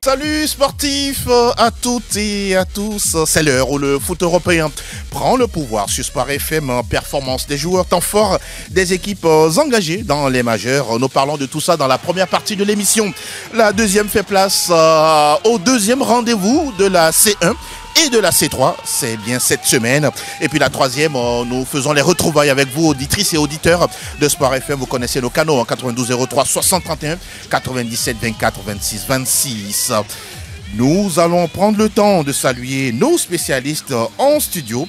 Salut sportifs à toutes et à tous, c'est l'heure où le foot européen prend le pouvoir sur Sport FM. Performance des joueurs, temps fort des équipes engagées dans les majeurs. Nous parlons de tout ça dans la première partie de l'émission. La deuxième fait place au deuxième rendez-vous de la C1 et de la C3, c'est bien cette semaine. Et puis la troisième, nous faisons les retrouvailles avec vous, auditrices et auditeurs de Sport FM. Vous connaissez nos canaux, 92 03 60 31, 97 24 26 26. Nous allons prendre le temps de saluer nos spécialistes en studio.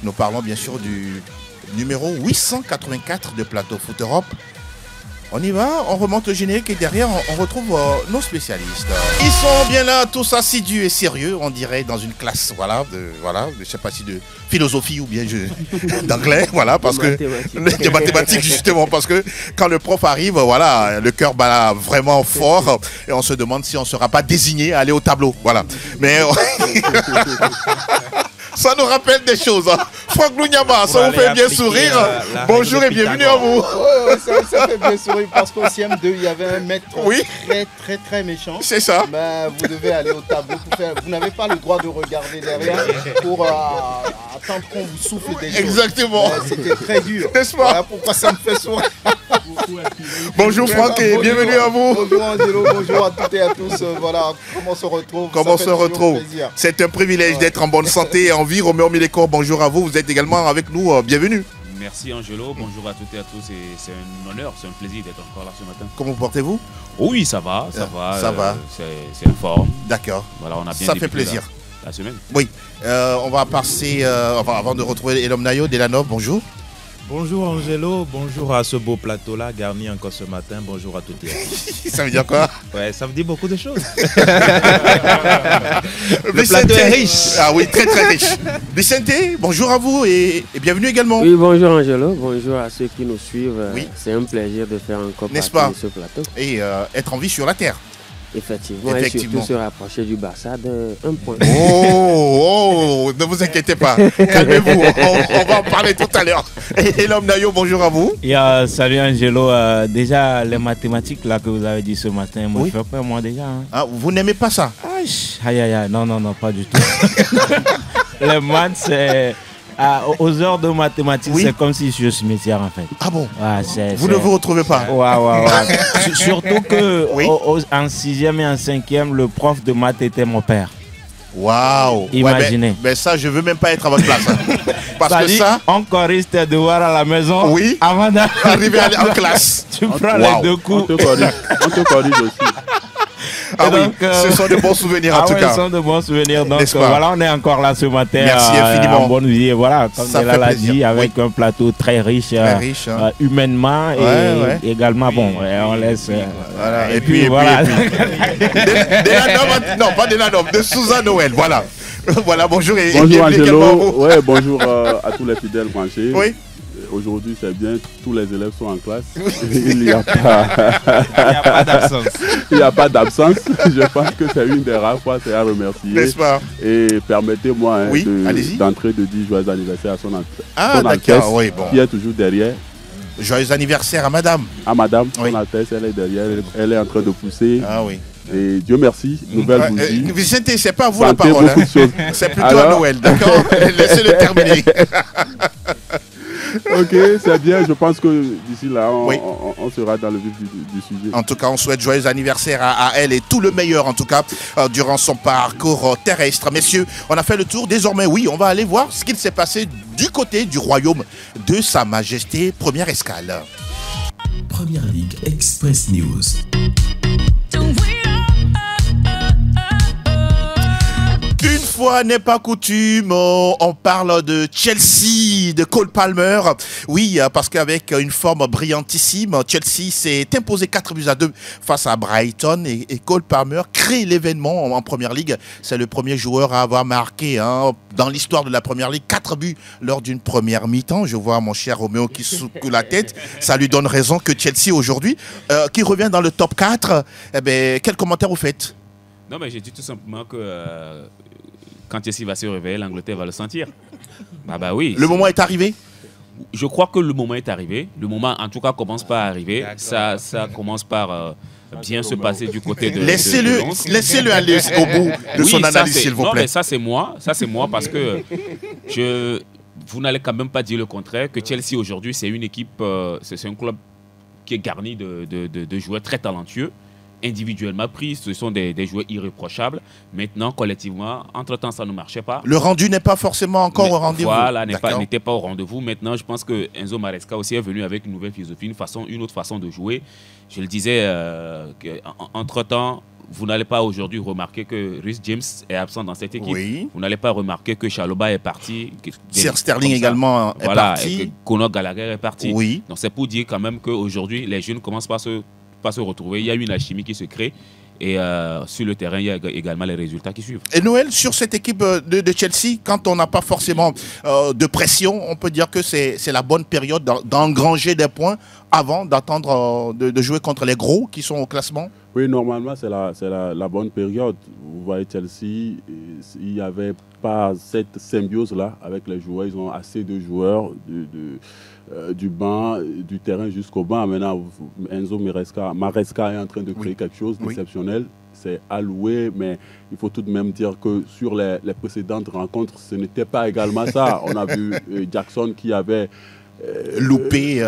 Nous parlons bien sûr du numéro 884 de Plateau Foot Europe. On y va, on remonte le générique et derrière on retrouve nos spécialistes. Ils sont bien là, tous assidus et sérieux, on dirait dans une classe, je sais pas si de philosophie ou bien d'anglais, voilà, parce que des mathématiques justement, parce que quand le prof arrive, voilà, le cœur bat vraiment fort et on se demande si on ne sera pas désigné à aller au tableau, voilà. Mais ça nous rappelle des choses. Hein. Franck Lounyama, ça vous fait bien sourire. Bonjour et bienvenue à vous. Ça fait bien sourire parce qu'au CM2, il y avait un maître très méchant. C'est ça. Ben, vous devez aller au tableau. Vous n'avez pas le droit de regarder derrière pour attendre qu'on vous souffle des choses. Exactement. C'était très dur. N'est-ce pas? Voilà pourquoi ça me fait sourire. Bonjour Franck et bienvenue à vous. Bonjour Angelo, bonjour à toutes et à tous. Voilà, comment on se retrouve? C'est un privilège d'être en bonne santé et en vie. Roméo Milécor, bonjour à vous. Vous êtes également avec nous. Bienvenue. Merci Angelo, bonjour à toutes et à tous. C'est un honneur, c'est un plaisir d'être encore là ce matin. Comment vous portez-vous? Oui, ça va. Ça va. C'est en forme. D'accord. Voilà, on a bien. Ça fait plaisir. La semaine. Oui. On va passer, avant de retrouver Elom Nayo, Delanov, bonjour. Bonjour Angelo, bonjour à ce beau plateau-là, garni encore ce matin, bonjour à toutes et à tous. Ça veut dire quoi? Ouais, ça veut dire beaucoup de choses. Le plateau est riche. Ah oui, très riche. Vicente, bonjour à vous et bienvenue également. Oui, bonjour Angelo, bonjour à ceux qui nous suivent. Oui. C'est un plaisir de faire encore N'est-ce partie pas? de ce plateau. Et être en vie sur la terre. Effectivement, et surtout se rapprocher du Barça d'un point. Oh, ne vous inquiétez pas. Calmez-vous, on va en parler tout à l'heure. Et l'homme Nayo, bonjour à vous. Salut Angelo. Déjà, les mathématiques là que vous avez dit ce matin me fait peur, moi déjà. Hein. Ah, vous n'aimez pas ça? Aïe, non, pas du tout. Les maths, c'est... aux heures de mathématiques, c'est comme si je suis métier en fait. Ah bon? Vous ne vous retrouvez pas? Ouais. Surtout que en 6e et en 5e, le prof de maths était mon père. Waouh! Imaginez. Mais ça, je veux même pas être à votre place. Hein. Parce que ça... On corrige tes devoirs à la maison. Oui. Avant d'arriver en classe. Tu prends les deux coups. On te corrige aussi. Ah donc, oui, ce sont de bons souvenirs en tout cas. Ce sont de bons souvenirs. Donc voilà, on est encore là ce matin. Merci infiniment. En bonne vie. Voilà, comme Dela l'a dit, avec un plateau très riche, humainement et également, on laisse. Voilà. Et puis voilà. Non, pas Delanov, de Souza Noël. Voilà. Voilà, bonjour et bonjour Angelo. Ouais, bonjour à tous les fidèles branchés. Oui. Aujourd'hui, c'est bien, tous les élèves sont en classe. Il n'y a pas d'absence. Il n'y a pas d'absence. Je pense que c'est une des rares fois, c'est à remercier. N'est-ce pas? Et permettez-moi d'entrer de dire joyeux anniversaire à son Altesse, qui est toujours derrière. Joyeux anniversaire à madame. À madame, son Altesse, elle est derrière, elle est en train de pousser. Ah oui. Et Dieu merci, nouvelle bougie. Vicente, c'est pas à vous la parole. Hein. C'est plutôt à Noël, d'accord? Laissez-le terminer. Ok, c'est bien. Je pense que d'ici là, on sera dans le vif du sujet. En tout cas, on souhaite joyeux anniversaire à elle et tout le meilleur, en tout cas, durant son parcours terrestre. Messieurs, on a fait le tour. Désormais, oui, on va aller voir ce qu'il s'est passé du côté du royaume de Sa Majesté. Première escale. Première Ligue Express News. Une fois n'est pas coutume, on parle de Chelsea, de Cole Palmer. Oui, parce qu'avec une forme brillantissime, Chelsea s'est imposé 4-2 face à Brighton et Cole Palmer crée l'événement en Première Ligue. C'est le premier joueur à avoir marqué dans l'histoire de la Première Ligue 4 buts lors d'une première mi-temps. Je vois mon cher Roméo qui secoue la tête. Ça lui donne raison que Chelsea aujourd'hui, qui revient dans le top 4, quel commentaire vous faites? Non, mais j'ai dit tout simplement que quand Chelsea va se réveiller, l'Angleterre va le sentir. Bah oui. Le moment est arrivé? Je crois que le moment est arrivé. Le moment, en tout cas, commence par arriver. Ça commence par bien se passer du côté de Laissez-le aller au bout de son analyse, s'il vous plaît. Non, mais ça, c'est moi. Ça, c'est moi parce que vous n'allez quand même pas dire le contraire, que Chelsea, aujourd'hui, c'est une équipe, c'est un club qui est garni de joueurs très talentueux. Individuellement pris, ce sont des joueurs irréprochables. Maintenant, collectivement, entre-temps, ça ne marchait pas. Le rendu n'est pas forcément encore au rendez-vous. Voilà, n'était pas au rendez-vous. Maintenant, je pense que Enzo Maresca aussi est venu avec une nouvelle philosophie, une autre façon de jouer. Je le disais, entre-temps, vous n'allez pas aujourd'hui remarquer que Reece James est absent dans cette équipe. Oui. Vous n'allez pas remarquer que Chalobah est parti. Sir Sterling également est parti. Et que Conor Gallagher est parti. Oui. Donc c'est pour dire quand même qu'aujourd'hui, les jeunes commencent pas à se retrouver. Il y a une alchimie qui se crée. Et sur le terrain, il y a également les résultats qui suivent. Et Noël, sur cette équipe de Chelsea, quand on n'a pas forcément de pression, on peut dire que c'est la bonne période d'engranger des points avant d'attendre de jouer contre les gros qui sont au classement. Oui, normalement, c'est la bonne période. Vous voyez, Chelsea, il n'y avait pas cette symbiose-là avec les joueurs. Ils ont assez de joueurs du banc, du terrain jusqu'au banc. Maintenant, Enzo Maresca est en train de créer quelque chose d'exceptionnel. C'est alloué, mais il faut tout de même dire que sur les précédentes rencontres, ce n'était pas également ça. On a vu Jackson qui avait loupé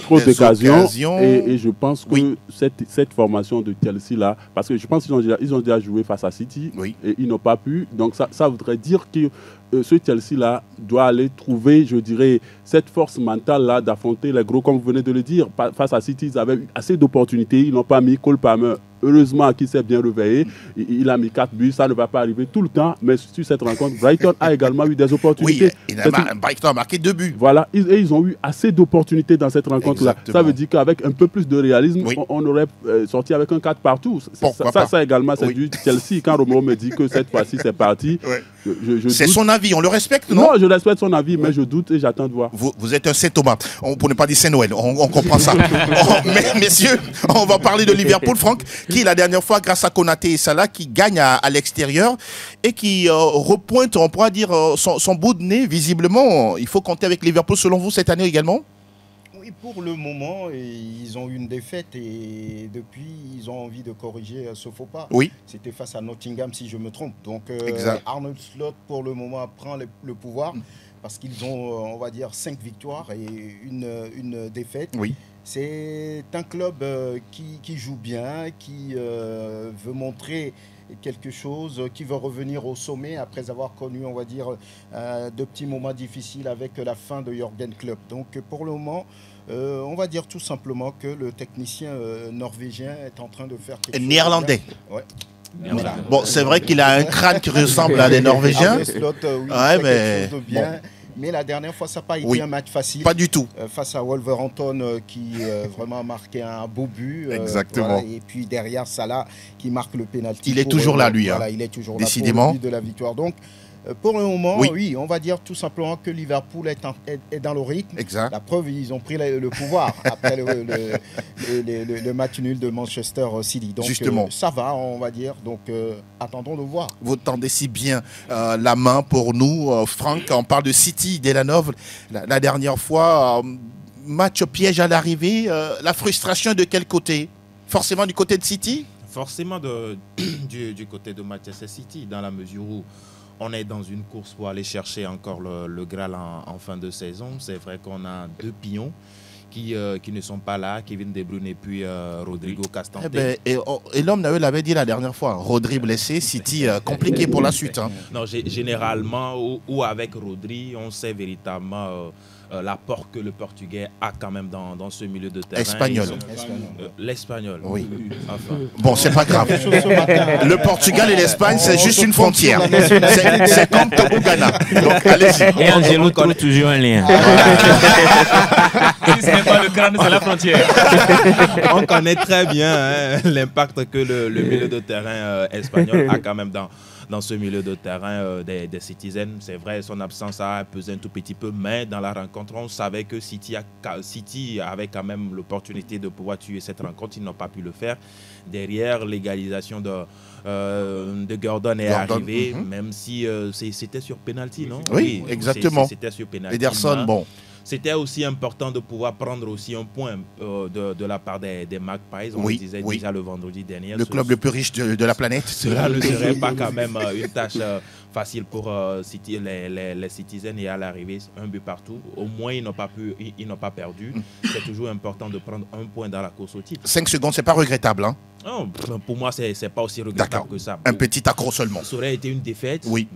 trop d'occasions et je pense que cette formation de Chelsea là, parce que je pense qu'ils ont déjà joué face à City et ils n'ont pas pu, donc ça voudrait dire que ce Chelsea là doit aller trouver, je dirais, cette force mentale là d'affronter les gros, comme vous venez de le dire. Face à City, ils avaient eu assez d'opportunités, ils n'ont pas mis Cole Palmer. Heureusement qu'il s'est bien réveillé, il a mis 4 buts, ça ne va pas arriver tout le temps, mais sur cette rencontre, Brighton a également eu des opportunités. Oui, Brighton a marqué 2 buts. Voilà, et ils ont eu assez d'opportunités dans cette rencontre-là. Ça veut dire qu'avec un peu plus de réalisme, on aurait sorti avec un 4 partout. Ça également, c'est du Chelsea. Quand Romero me dit que cette fois-ci, c'est parti, c'est son avis, on le respecte, non? Non, je respecte son avis, mais je doute et j'attends de voir. Vous êtes un Saint-Thomas, pour ne pas dire Saint-Noël, on comprend ça. Messieurs, on va parler de Liverpool, Franck, qui la dernière fois, grâce à Konaté et Salah, qui gagne à l'extérieur et qui repointe, on pourra dire, son bout de nez. Visiblement, il faut compter avec Liverpool, selon vous, cette année également? Oui, pour le moment, ils ont eu une défaite et depuis, ils ont envie de corriger ce faux pas. Oui. C'était face à Nottingham, si je me trompe. Donc, Arnold Slot, pour le moment, prend le pouvoir parce qu'ils ont, on va dire, 5 victoires et une défaite. Oui. C'est un club qui joue bien, qui veut montrer quelque chose, qui veut revenir au sommet après avoir connu, on va dire, de petits moments difficiles avec la fin de Jürgen Klopp. Donc pour le moment, on va dire tout simplement que le technicien norvégien est en train de faire quelque chose. Néerlandais. Ouais. Voilà. Bon, c'est vrai qu'il a un crâne qui ressemble à des Norvégiens. Mais mais la dernière fois, ça n'a pas été un match facile. Pas du tout. Face à Wolverhampton qui vraiment a marqué un beau but. Exactement. Voilà, et puis derrière Salah qui marque le pénalty. Il est toujours là, lui. Voilà, il est toujours décidément. Là pour le but de la victoire. Donc, pour le moment, oui, on va dire tout simplement que Liverpool est dans le rythme. Exact. La preuve, ils ont pris le pouvoir après le match nul de Manchester City. Donc, justement. Ça va, on va dire. Donc, attendons de voir. Vous tendez si bien la main pour nous, Franck. On parle de City, Delanov. La dernière fois, match piège à l'arrivée. La frustration de quel côté? Forcément du côté de City? Forcément du côté de Manchester City, dans la mesure où on est dans une course pour aller chercher encore le Graal en fin de saison. C'est vrai qu'on a 2 pions qui ne sont pas là, Kevin De Bruyne et puis Rodrigo Castanté. Et l'homme l'avait dit la dernière fois, Rodri blessé, City compliqué pour la suite. Hein. Non, généralement, ou avec Rodri, on sait véritablement l'apport que le Portugais a quand même dans ce milieu de terrain. Espagnol. L'espagnol. Oui. Enfin. Bon, c'est pas grave. Le Portugal et l'Espagne, c'est juste une frontière. C'est comme Togo-Ghana. Donc, allez-y. Et Angelo trouve toujours un lien. Si ce n'est pas le crâne, c'est la frontière. On connaît très bien l'impact que le milieu de terrain espagnol a quand même dans ce milieu de terrain des Citizens. C'est vrai, son absence a pesé un tout petit peu, mais dans la rencontre, on savait que City avait quand même l'opportunité de pouvoir tuer cette rencontre. Ils n'ont pas pu le faire. Derrière, l'égalisation de Gordon est arrivée, même si c'était sur penalty, non? Oui, exactement. C'était sur penalty. Ederson, bon. c'était aussi important de pouvoir prendre aussi un point de la part des Magpies. On le disait déjà le vendredi dernier. Le club le plus riche de la planète. Cela ne serait pas quand même une tâche facile pour les Citizens, et à l'arrivée, un but partout. Au moins, ils n'ont pas perdu. C'est toujours important de prendre un point dans la course au titre. 5 secondes, c'est pas regrettable, hein? Non, pour moi, c'est pas aussi regrettable que ça. Un petit accro seulement. Ça aurait été une défaite. Oui.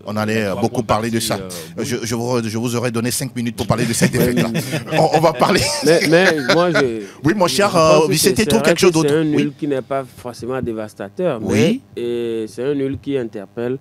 On allait beaucoup parler de ça. Je vous aurais donné 5 minutes pour parler de cette défaite-là. On va parler. Mais moi, oui, mon cher, c'était trop quelque chose d'autre. C'est un nul qui n'est pas forcément dévastateur. Oui. Mais c'est un nul qui interpelle.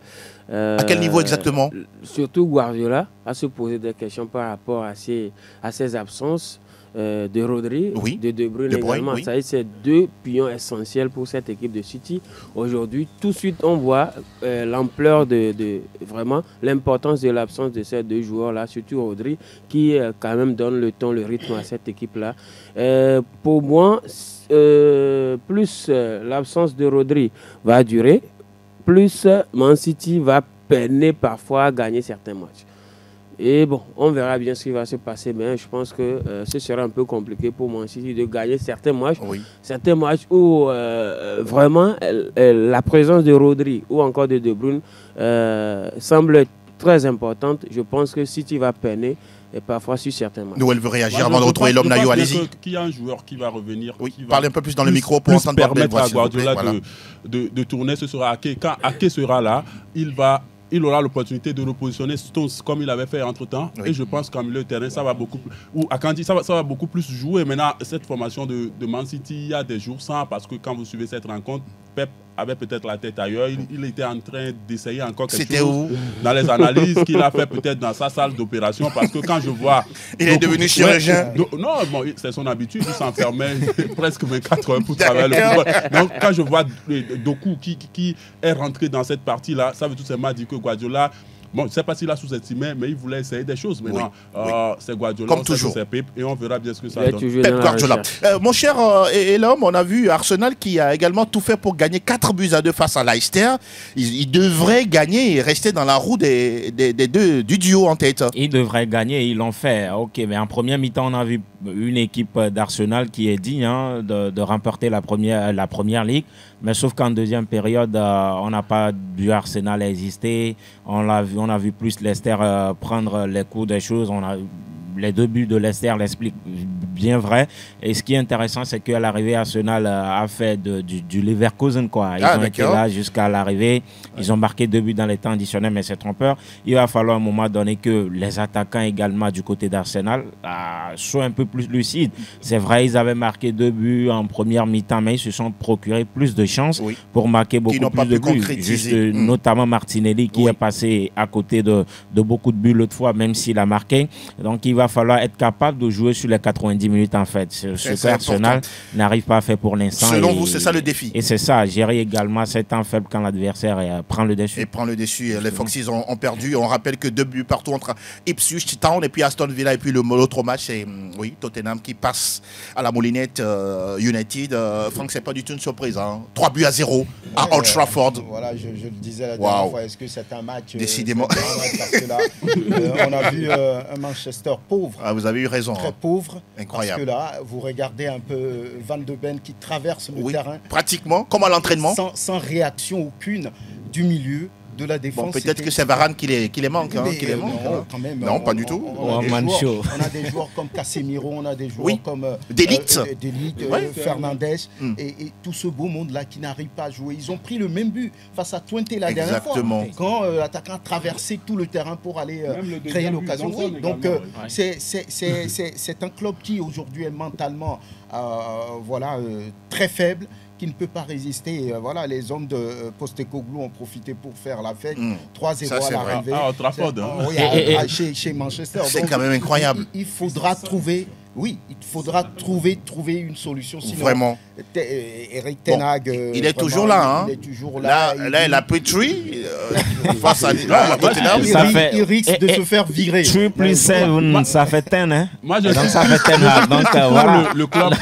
À quel niveau exactement? Surtout Guardiola à se poser des questions par rapport à ses absences. De Rodri, de Bruyne également. Ça y est, c'est 2 pions essentiels pour cette équipe de City. Aujourd'hui, tout de suite, on voit l'ampleur de vraiment l'importance de l'absence de ces 2 joueurs-là, surtout Rodri, qui quand même donne le ton, le rythme à cette équipe-là. Pour moi, plus l'absence de Rodri va durer, plus Man City va peiner parfois à gagner certains matchs. Et bon, on verra bien ce qui va se passer, mais je pense que ce sera un peu compliqué pour Man City de gagner certains matchs. Certains matchs où vraiment la présence de Rodri ou encore de Bruyne semble très importante. Je pense que City va peiner et parfois sur certains matchs. Noël veut réagir avant de retrouver l'homme Nayo, allez-y. Qu'il y a un joueur qui va revenir. Parlez un peu plus dans le micro pour entendre permettre à Guardiola de tourner. Ce sera Ake. Quand Ake sera là, il aura l'opportunité de repositionner Stones comme il avait fait entre-temps. Et je pense qu'en milieu de terrain, ça va beaucoup plus... Ou Akanji, ça va beaucoup plus jouer. Maintenant, cette formation de Man City, il y a des jours sans, parce que quand vous suivez cette rencontre, Pep avait peut-être la tête ailleurs. Il était en train d'essayer encore quelque chose dans les analyses qu'il a fait peut-être dans sa salle d'opération. Parce que quand je vois... Il est devenu chirurgien. Non, bon, c'est son habitude. Il s'enfermait presque 24 heures pour travailler le football. Donc, quand je vois Doku qui est rentré dans cette partie-là, ça veut tout simplement dire que Guardiola... Bon, je ne sais pas s'il a sous-estimé, mais il voulait essayer des choses. Maintenant, c'est Guardiola, comme toujours. C'est Pep, et on verra bien ce que ça donne. Pep Guardiola. Mon cher et l'homme, on a vu Arsenal qui a également tout fait pour gagner 4-2 face à Leicester. Il devrait gagner et rester dans la roue des deux, du duo en tête. Ils devraient gagner, ils l'ont fait. Ok, mais en première mi-temps, on a vu une équipe d'Arsenal qui est digne de remporter la première ligue. Mais sauf qu'en deuxième période, on n'a pas vu Arsenal exister. On a vu plus Leicester prendre les coups des choses. Les 2 buts de Leicester l'expliquent bien vrai. Et ce qui est intéressant, c'est qu'à l'arrivée, Arsenal a fait du Leverkusen, quoi. Ils ont été là jusqu'à l'arrivée. Ils ont marqué 2 buts dans les temps additionnels, mais c'est trompeur. Il va falloir à un moment donné que les attaquants également du côté d'Arsenal soient un peu plus lucides. C'est vrai, ils avaient marqué 2 buts en première mi-temps, mais ils se sont procurés plus de chances pour marquer beaucoup plus de buts. Juste notamment Martinelli qui est passé à côté de beaucoup de buts l'autre fois, même s'il a marqué. Donc il va falloir être capable de jouer sur les 90 minutes en fait. Ce que Arsenal n'arrive pas à faire pour l'instant. Selon vous, c'est ça le défi. Et c'est ça, gérer également ces temps faibles quand l'adversaire prend le dessus. Et prend le dessus. Les Foxes ont perdu. On rappelle que 2 buts partout entre Ipswich Town et puis Aston Villa. Et puis l'autre match, c'est Tottenham qui passe à la Moulinette United. Franck, c'est pas du tout une surprise. 3-0 à Old Trafford. Voilà, je le disais la dernière fois. Est-ce que c'est un match décidément parce que là, on a vu un Manchester pauvre. Vous avez eu raison. Très pauvre. Incroyable. Parce que là, vous regardez un peu Van de Ven qui traverse le terrain. Pratiquement, comme à l'entraînement. Sans réaction aucune du milieu. De la défense. Bon, peut-être que c'est Varane qui les manque. Quand même, non, pas du tout. On a des joueurs comme Casemiro, on a des joueurs comme d'élite, Fernandes et tout ce beau monde-là qui n'arrive pas à jouer. Ils ont pris le même but face à Twente la dernière fois. Quand l'attaquant a traversé tout le terrain pour aller créer l'occasion. Donc c'est un club qui aujourd'hui est mentalement très faible, qui ne peut pas résister. Voilà, les hommes de Postecoglou ont profité pour faire la fête. 3-0 à l'arrivée. Trafford. Chez Manchester. C'est quand même incroyable. Il faudra trouver Oui, il faudra trouver une solution. Sinon, vraiment. Eric Ten Hag, il est toujours là. Il est toujours là. Là, il a Petri face à Tottenham. Il risque de se faire virer. 3 + 7, ça fait 10, hein. Moi, je donc ça fait 10 Hag. Donc voilà. Le club.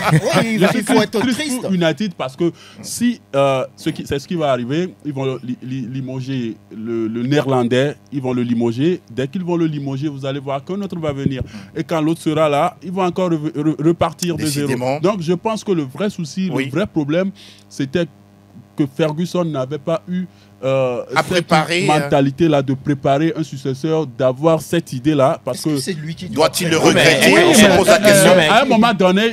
Il faut être triste. United parce que si c'est ce qui va arriver, ils vont limoger le néerlandais, ils vont le limoger. Dès qu'ils vont le limoger, vous allez voir qu'un autre va venir. Et quand l'autre sera là, ils vont encore repartir de zéro. Donc je pense que le vrai souci, le vrai problème, c'était que Ferguson n'avait pas eu cette mentalité-là de préparer un successeur, d'avoir cette idée-là. Parce que c'est lui qui doit-il le regretter? On se pose la question. À un moment donné,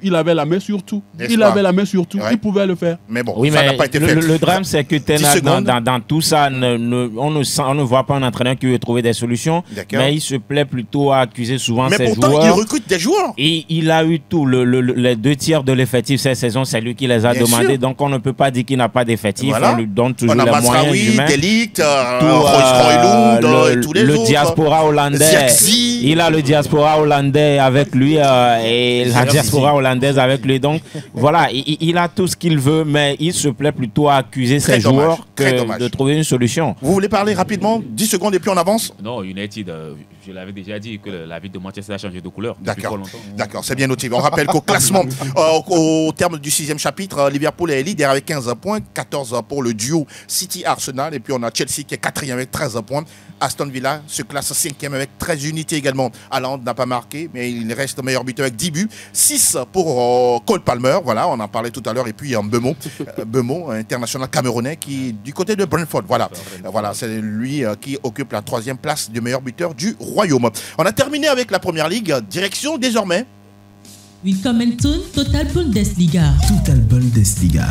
il avait la main sur tout. Il pouvait le faire. Mais bon, ça n'a pas été fait. Le drame, c'est que Ten Hag, dans tout ça, on ne voit pas un entraîneur qui veut trouver des solutions, mais il se plaît plutôt à accuser souvent ses joueurs. Mais pourtant, il recrute des joueurs. Et il a eu tout. Les 2 tiers de l'effectif cette saison, c'est lui qui les a demandés. Donc, on ne peut pas dire qu'il n'a pas d'effectif. Voilà. On lui donne toujours les moyens humains. De Ligt, Royce tous les autres. Le diaspora hollandais. Il a le diaspora hollandais avec lui et la diaspora hollandaise avec lui. Donc voilà, il a tout ce qu'il veut, mais il se plaît plutôt à accuser ses joueurs que de trouver une solution. Vous voulez parler rapidement, 10 secondes et puis on avance? Non, United, je l'avais déjà dit que la ville de Manchester a changé de couleur. D'accord, c'est bien noté. On rappelle qu'au classement, au terme du 6e chapitre, Liverpool est leader avec 15 points, 14 pour le duo City-Arsenal, et puis on a Chelsea qui est 4e avec 13 points. Aston Villa se classe 5e avec 13 unités également. Haaland n'a pas marqué, mais il reste meilleur buteur avec 10 buts. 6 pour Cole Palmer, voilà, on en parlait tout à l'heure. Et puis Mbeumo, international camerounais, qui du côté de Brentford. Voilà, c'est lui qui occupe la 3e place de meilleur buteur du Royaume. On a terminé avec la Première Ligue. Direction désormais. Willkommen zum Total Bundesliga. Total Bundesliga.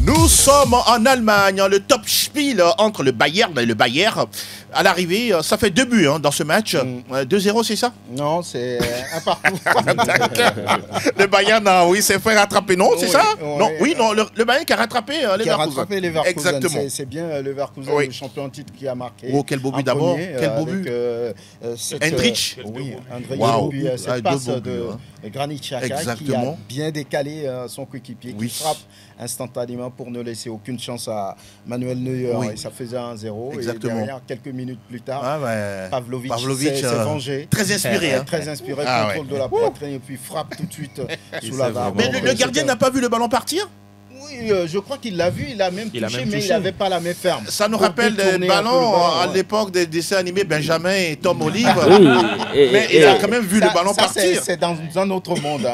Nous sommes en Allemagne, le top spiel entre le Bayern et le Bayer. À l'arrivée, ça fait 2 buts dans ce match. 2-0, c'est ça? Non, c'est un partout. Le Bayern, oui, s'est fait rattraper, non? C'est ça? Non, oui, non, le Bayern qui a rattrapé Leverkusen. Exactement. C'est bien Leverkusen, le champion en titre, qui a marqué. Oh, quel beau but d'abord. Quel beau but. Hendrich. Oui, Hendrich. Et puis cette passe de Granit Xhaka qui a bien décalé son coéquipier, qui frappe instantanément pour ne laisser aucune chance à Manuel Neuer. Et ça faisait 1-0. Exactement. Et derrière, quelques minutes plus tard, Pavlovic s'est vengé. Très inspiré. Très inspiré, contrôle de la poitrine et puis frappe tout de suite sous la barre. Mais le gardien n'a pas vu le ballon partir? Oui, je crois qu'il l'a vu, il a même touché, mais il n'avait pas la main ferme. Ça nous rappelle des ballons à l'époque des dessins animés Benjamin et Tom Olive. Mais il a quand même vu le ballon partir. C'est dans un autre monde.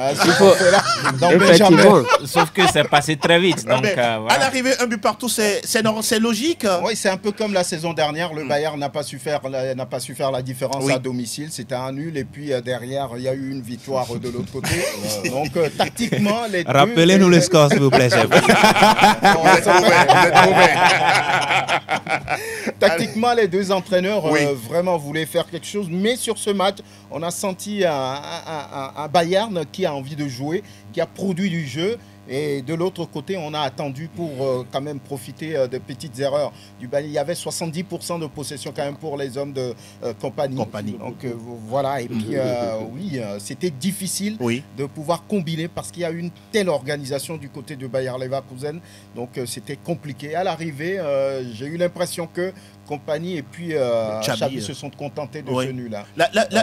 Dans Benjamin. Sauf que c'est passé très vite. Donc, à l'arrivée, un but partout, c'est logique. Oui, c'est un peu comme la saison dernière. Le Bayern n'a pas su faire la différence à domicile. C'était un nul. Et puis derrière, il y a eu une victoire de l'autre côté. Donc tactiquement, les deux... Rappelez-nous le score, s'il vous plaît, chef. Tactiquement, les deux entraîneurs vraiment voulaient faire quelque chose, mais sur ce match, on a senti un Bayern qui a envie de jouer, qui a produit du jeu. Et de l'autre côté, on a attendu pour quand même profiter de petites erreurs du Bayern. Il y avait 70% de possession quand même pour les hommes de compagnie. Donc voilà, et puis c'était difficile de pouvoir combiner parce qu'il y a une telle organisation du côté de Bayer Leverkusen. Donc c'était compliqué. À l'arrivée, j'ai eu l'impression que Compagnie et puis Xabi se sont contentés de ce nul-là.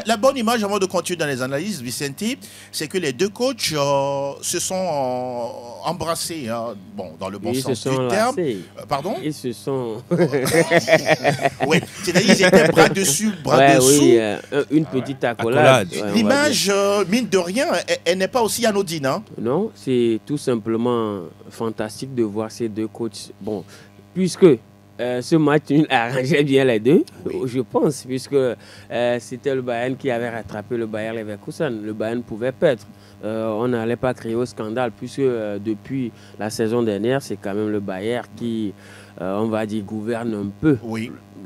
La bonne image, avant de continuer dans les analyses, Vicente, c'est que les deux coachs se sont embrassés, dans le bon sens du terme. Pardon? Ils se sont... oui, c'est-à-dire qu'ils étaient bras dessus, bras dessous. Oui, une petite accolade. L'image, mine de rien, elle n'est pas aussi anodine. Hein? Non, c'est tout simplement fantastique de voir ces deux coachs. Bon, puisque... ce match arrangeait bien les deux, je pense, puisque c'était le Bayern qui avait rattrapé le Bayer Leverkusen. Le Bayern pouvait perdre. On n'allait pas créer au scandale, puisque depuis la saison dernière, c'est quand même le Bayern qui, on va dire, gouverne un peu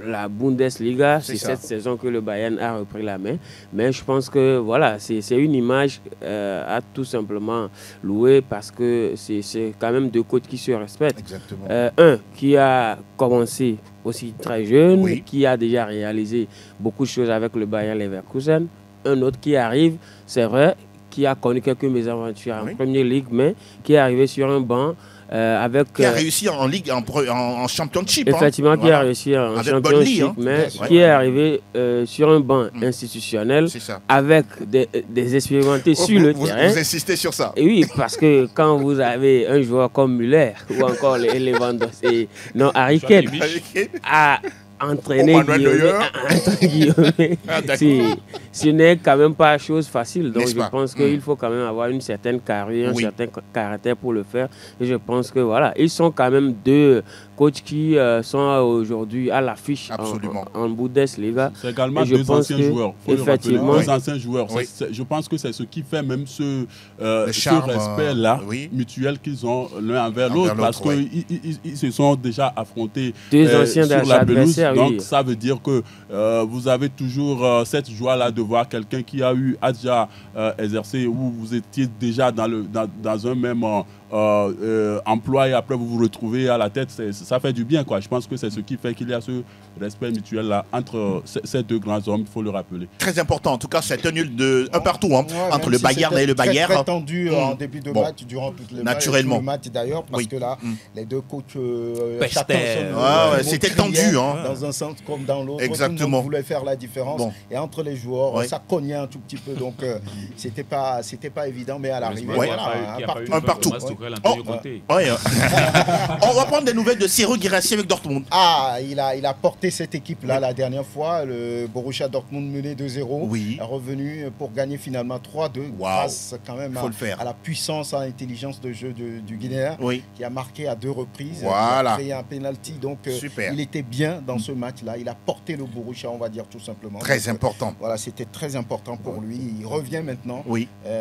la Bundesliga. C'est cette saison que le Bayern a repris la main. Mais je pense que voilà, c'est une image à tout simplement louer parce que c'est quand même deux coachs qui se respectent. Exactement. Un qui a commencé aussi très jeune, qui a déjà réalisé beaucoup de choses avec le Bayer Leverkusen. un autre qui arrive, c'est vrai, qui a connu quelques mésaventures en Premier League, mais qui est arrivé sur un banc avec... Qui a réussi en Ligue, en Championship. Effectivement, qui a réussi en Championship, mais qui est arrivé sur un banc institutionnel avec des expérimentés sur le terrain. Vous insistez sur ça. Et oui, parce que quand vous avez un joueur comme Müller ou encore les Lewandowski, non, Harry Kane a entraîné ce n'est quand même pas chose facile. Donc je pense qu'il faut quand même avoir une certaine carrière, un certain caractère pour le faire. Et je pense que voilà, ils sont quand même deux coachs qui sont aujourd'hui à l'affiche en Bundesliga. C'est également deux anciens joueurs. Effectivement. Deux anciens joueurs. Je pense que c'est ce qui fait même ce respect-là mutuel qu'ils ont l'un envers l'autre, parce qu'ils se sont déjà affrontés sur la pelouse. Donc ça veut dire que vous avez toujours cette joie-là de voir quelqu'un qui a déjà exercé, où vous étiez déjà dans un même emploi, et après vous vous retrouvez à la tête. Ça fait du bien, quoi. Je pense que c'est ce qui fait qu'il y a ce respect mutuel là entre ces deux grands hommes, il faut le rappeler. Très important. En tout cas, c'est un nul de un partout entre le Bayern et le Bayern. Très tendu en début de match, durant toutes les naturellement match d'ailleurs, parce que là, les deux coachs c'était tendu dans un sens comme dans l'autre. Exactement. Tout le monde voulait faire la différence. Et entre les joueurs, ça cognait un tout petit peu. Donc c'était pas évident, mais à l'arrivée, un partout. On va prendre des nouvelles de Serhou Guirassy avec Dortmund. Il a porté cette équipe-là la dernière fois. Le Borussia Dortmund mené 2-0. Est revenu pour gagner finalement 3-2. Grâce quand même à la puissance, à l'intelligence de jeu du Guinéen, qui a marqué à 2 reprises. Il a créé un penalty. Donc il était bien dans ce match-là. Il a porté le Borussia, on va dire tout simplement. Très important. Voilà, c'était très important pour lui. Il revient maintenant.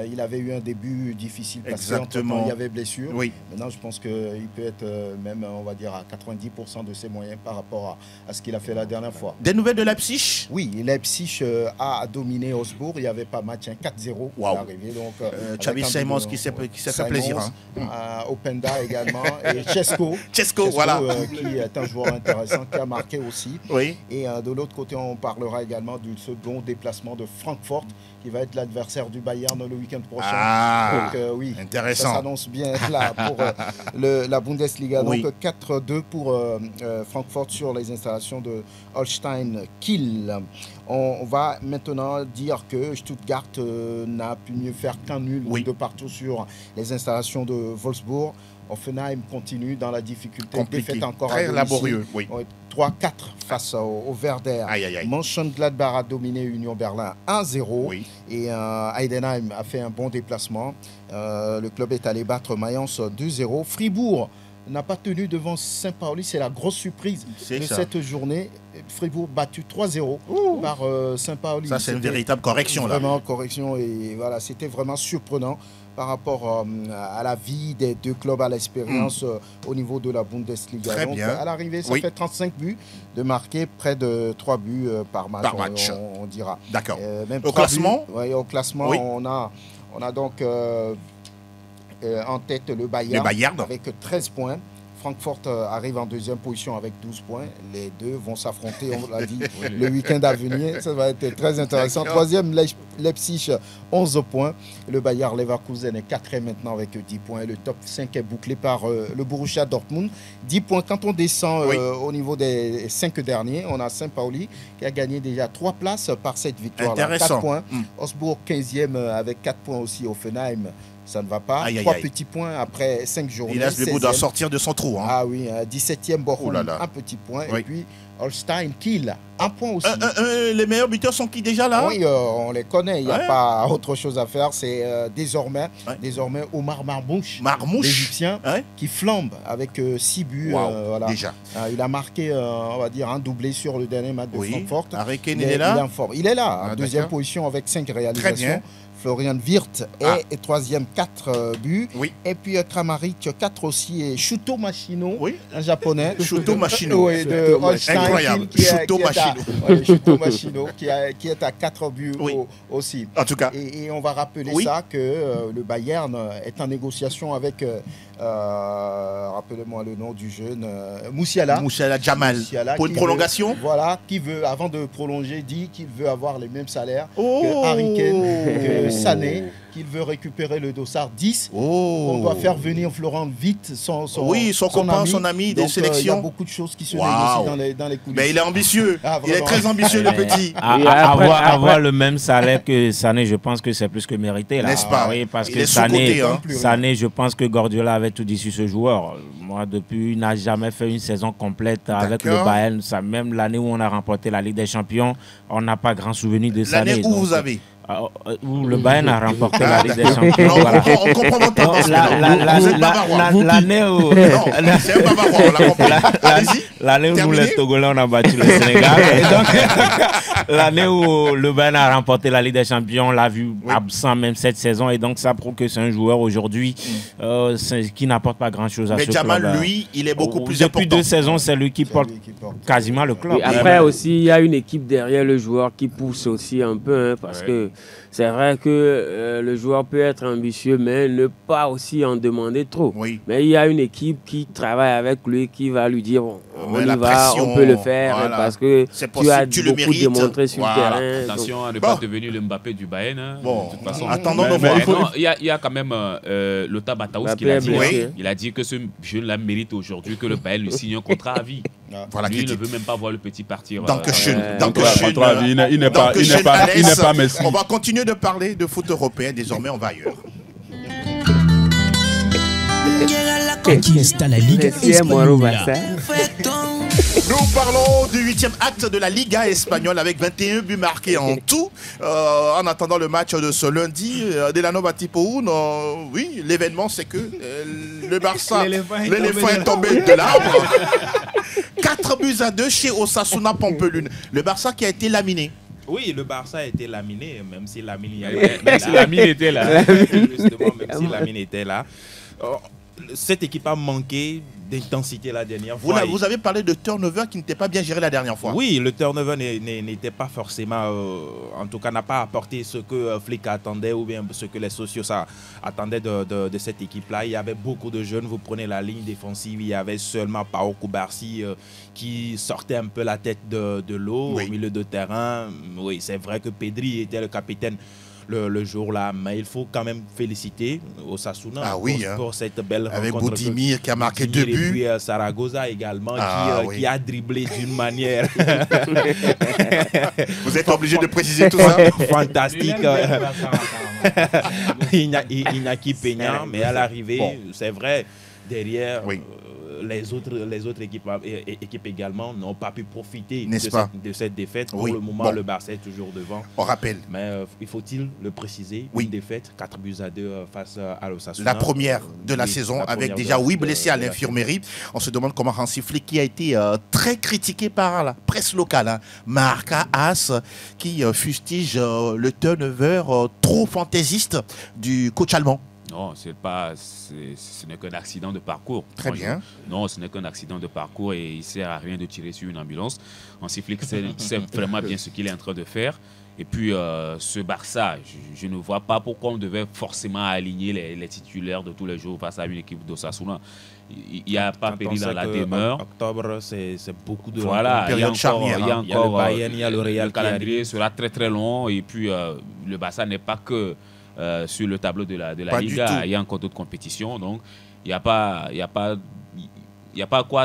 Il avait eu un début difficile parce qu'il y avait blessure. Maintenant, je pense qu'il peut être même, on va dire, à 90% de ses moyens par rapport à ce qu'il a fait la dernière fois. Des nouvelles de Leipzig? Oui, Leipzig a dominé Augsbourg. Il n'y avait pas match, 4-0 pour arriver. Donc, Xavi Simons qui s'est fait plaisir. Openda également. Et Cesco, voilà. Qui est un joueur intéressant, qui a marqué aussi. Et de l'autre côté, on parlera également du second déplacement de Francfort, qui va être l'adversaire du Bayern le week-end prochain. Donc intéressant. Ça s'annonce bien là pour la Bundesliga. Donc 4-2 pour Francfort sur les installations de Holstein Kiel. On va maintenant dire que Stuttgart n'a pu mieux faire qu'un nul de partout sur les installations de Wolfsburg. Offenheim continue dans la difficulté. Défaite encore très laborieux. 3-4 face au Werder. Mönchengladbach a dominé Union Berlin 1-0. Et Heidenheim a fait un bon déplacement. Le club est allé battre Mayence 2-0. Fribourg n'a pas tenu devant Saint-Pauli. C'est la grosse surprise de cette journée. Fribourg battu 3-0 par Saint-Pauli. Ça, c'est une véritable correction. Vraiment correction. Et voilà, c'était vraiment surprenant par rapport à la vie des deux clubs, à l'expérience au niveau de la Bundesliga. Très Donc, bien. à l'arrivée, ça fait 35 buts de marquer, près de 3 buts par match. On dira. D'accord. Au classement, au classement, on a donc en tête le Bayern avec 13 points. Francfort arrive en deuxième position avec 12 points. Les deux vont s'affronter, on l'a dit, le week-end à venir. Ça va être très intéressant. Troisième, Leipzig, 11 points. Le Bayer Leverkusen est quatrième maintenant avec 10 points. Le top 5 est bouclé par le Borussia Dortmund. 10 points. Quand on descend au niveau des 5 derniers, on a Saint-Pauli qui a gagné déjà 3 places par cette victoire. 4 points. Augsbourg, 15e avec 4 points aussi. Offenheim, ça ne va pas. 3 petits points après 5 journées. Il doit sortir de son trou. Ah oui, 17e Bochum, un petit point. Et puis Holstein Kiel, un point aussi. Les meilleurs buteurs sont qui déjà là? Oui, on les connaît. Il n'y a pas autre chose à faire. C'est désormais Omar Marmouche, l'Égyptien, qui flambe avec 6 buts. Voilà. Déjà. Il a marqué, on va dire, un doublé sur le dernier match de Francfort. Il est là? Il est là, en deuxième position avec 5 réalisations. Très bien. Florian Wirth est troisième, 4 buts. Et puis Kramaric, 4 aussi. Et Shuto Machino, un japonais. Shuto Machino. De Holstein. Incroyable. Shuto Machino, qui est à 4 buts aussi. En tout cas. Et on va rappeler ça que le Bayern est en négociation avec rappelez-moi le nom du jeune, Moussiala. Moussiala Jamal, pour une prolongation. Voilà, qui veut, avant de prolonger, dit qu'il veut avoir les mêmes salaires que Harry Kane, que Sané, qu'il veut récupérer le dossard 10. On doit faire venir Florent vite, son copain, son ami des sélections. Il y a beaucoup de choses qui se négocient dans les coulisses. Mais il est ambitieux, il est très ambitieux le petit. Avoir le même salaire que Sané, je pense que c'est plus que mérité. N'est-ce pas? Oui, parce que Sané, je pense que Guardiola avait tout dit sur ce joueur. Moi, depuis, il n'a jamais fait une saison complète avec le Bayern. Même l'année où on a remporté la Ligue des Champions, on n'a pas grand souvenir de Sané. L'année où vous avez où le Bayern a remporté la Ligue des Champions. Non, on comprend votre tendance. L'année où... C'est un bavarois, on l'a compris. L'année où les Togolais on a battu le Sénégal. Et donc, l'année où le Bayern a remporté la Ligue des Champions, on l'a vu absent même cette saison. Et donc, ça prouve que c'est un joueur aujourd'hui qui n'apporte pas grand-chose à ce club. Mais Jamal, lui, il est beaucoup plus important. Depuis 2 saisons, c'est lui qui porte quasiment le club. Et après aussi, il y a une équipe derrière le joueur qui pousse aussi un peu, parce que c'est vrai que le joueur peut être ambitieux, mais ne pas aussi en demander trop. Oui. Mais il y a une équipe qui travaille avec lui, qui va lui dire on y va, on peut le faire, parce que tu as beaucoup démontré sur le terrain. Attention à ne pas devenir le Mbappé du Bayern. Bon, de toute façon, attendons de voir. Il y a quand même Lothar Matthäus qui l'a dit. Il a dit que ce jeune-là mérite aujourd'hui que le Bayern lui signe un contrat à vie. Voilà, lui, il ne veut même pas voir le petit partir. Il n'est pas Messi. On va continuer de parler de foot européen. Désormais, on va ailleurs. Qui installe la Ligue espagnole. Nous parlons du 8e acte de la Liga espagnole avec 21 buts marqués en tout. En attendant le match de ce lundi, Delano Batipoun, oui, l'événement c'est que le Barça, l'éléphant est tombé de l'arbre. 4-2 chez Osasuna Pampelune. Le Barça qui a été laminé. Oui, le Barça a été laminé, même si Lamine était là. Justement, même si Lamine était là. Cette équipe a manqué d'intensité la dernière fois. Vous avez parlé de turnover qui n'était pas bien géré la dernière fois. Oui, le turnover n'était pas forcément, en tout cas n'a pas apporté ce que Flick attendait ou bien ce que les socios attendaient de cette équipe-là. Il y avait beaucoup de jeunes, vous prenez la ligne défensive, il y avait seulement Pau Kubarsi qui sortait un peu la tête de l'eau au milieu de terrain. Oui, c'est vrai que Pedri était le capitaine le jour-là, mais il faut quand même féliciter Osasuna pour cette belle rencontre. Avec Boudimir qui a marqué 2 buts. Et puis Saragossa également qui a dribblé d'une manière... Vous êtes obligé de préciser tout ça. Fantastique. Iñaki Peña, mais à l'arrivée, c'est vrai, derrière... Les autres équipes également n'ont pas pu profiter de cette défaite. Pour le moment, le Barça est toujours devant. On rappelle. Mais il faut-il le préciser, une défaite, 4-2 face à l'Osasuna. La première de la saison, avec déjà 8 blessés à l'infirmerie. On se demande comment Hansi Flick, qui a été très critiqué par la presse locale, Marca As, qui fustige le turnover trop fantaisiste du coach allemand. Non, ce n'est qu'un accident de parcours. Très bien. Non, ce n'est qu'un accident de parcours et il ne sert à rien de tirer sur une ambulance. Hansi Flick sait vraiment bien ce qu'il est en train de faire. Et puis, ce Barça, je ne vois pas pourquoi on devait forcément aligner les titulaires de tous les jours face à une équipe d'Osasuna. Il n'y a pas péril dans la demeure. Octobre, c'est beaucoup de... Voilà, il y a encore le Bayern, il y a le Real. Le calendrier sera très très long et puis le Barça n'est pas que... sur le tableau de la Liga, il y a encore d'autres compétitions, donc il n'y a pas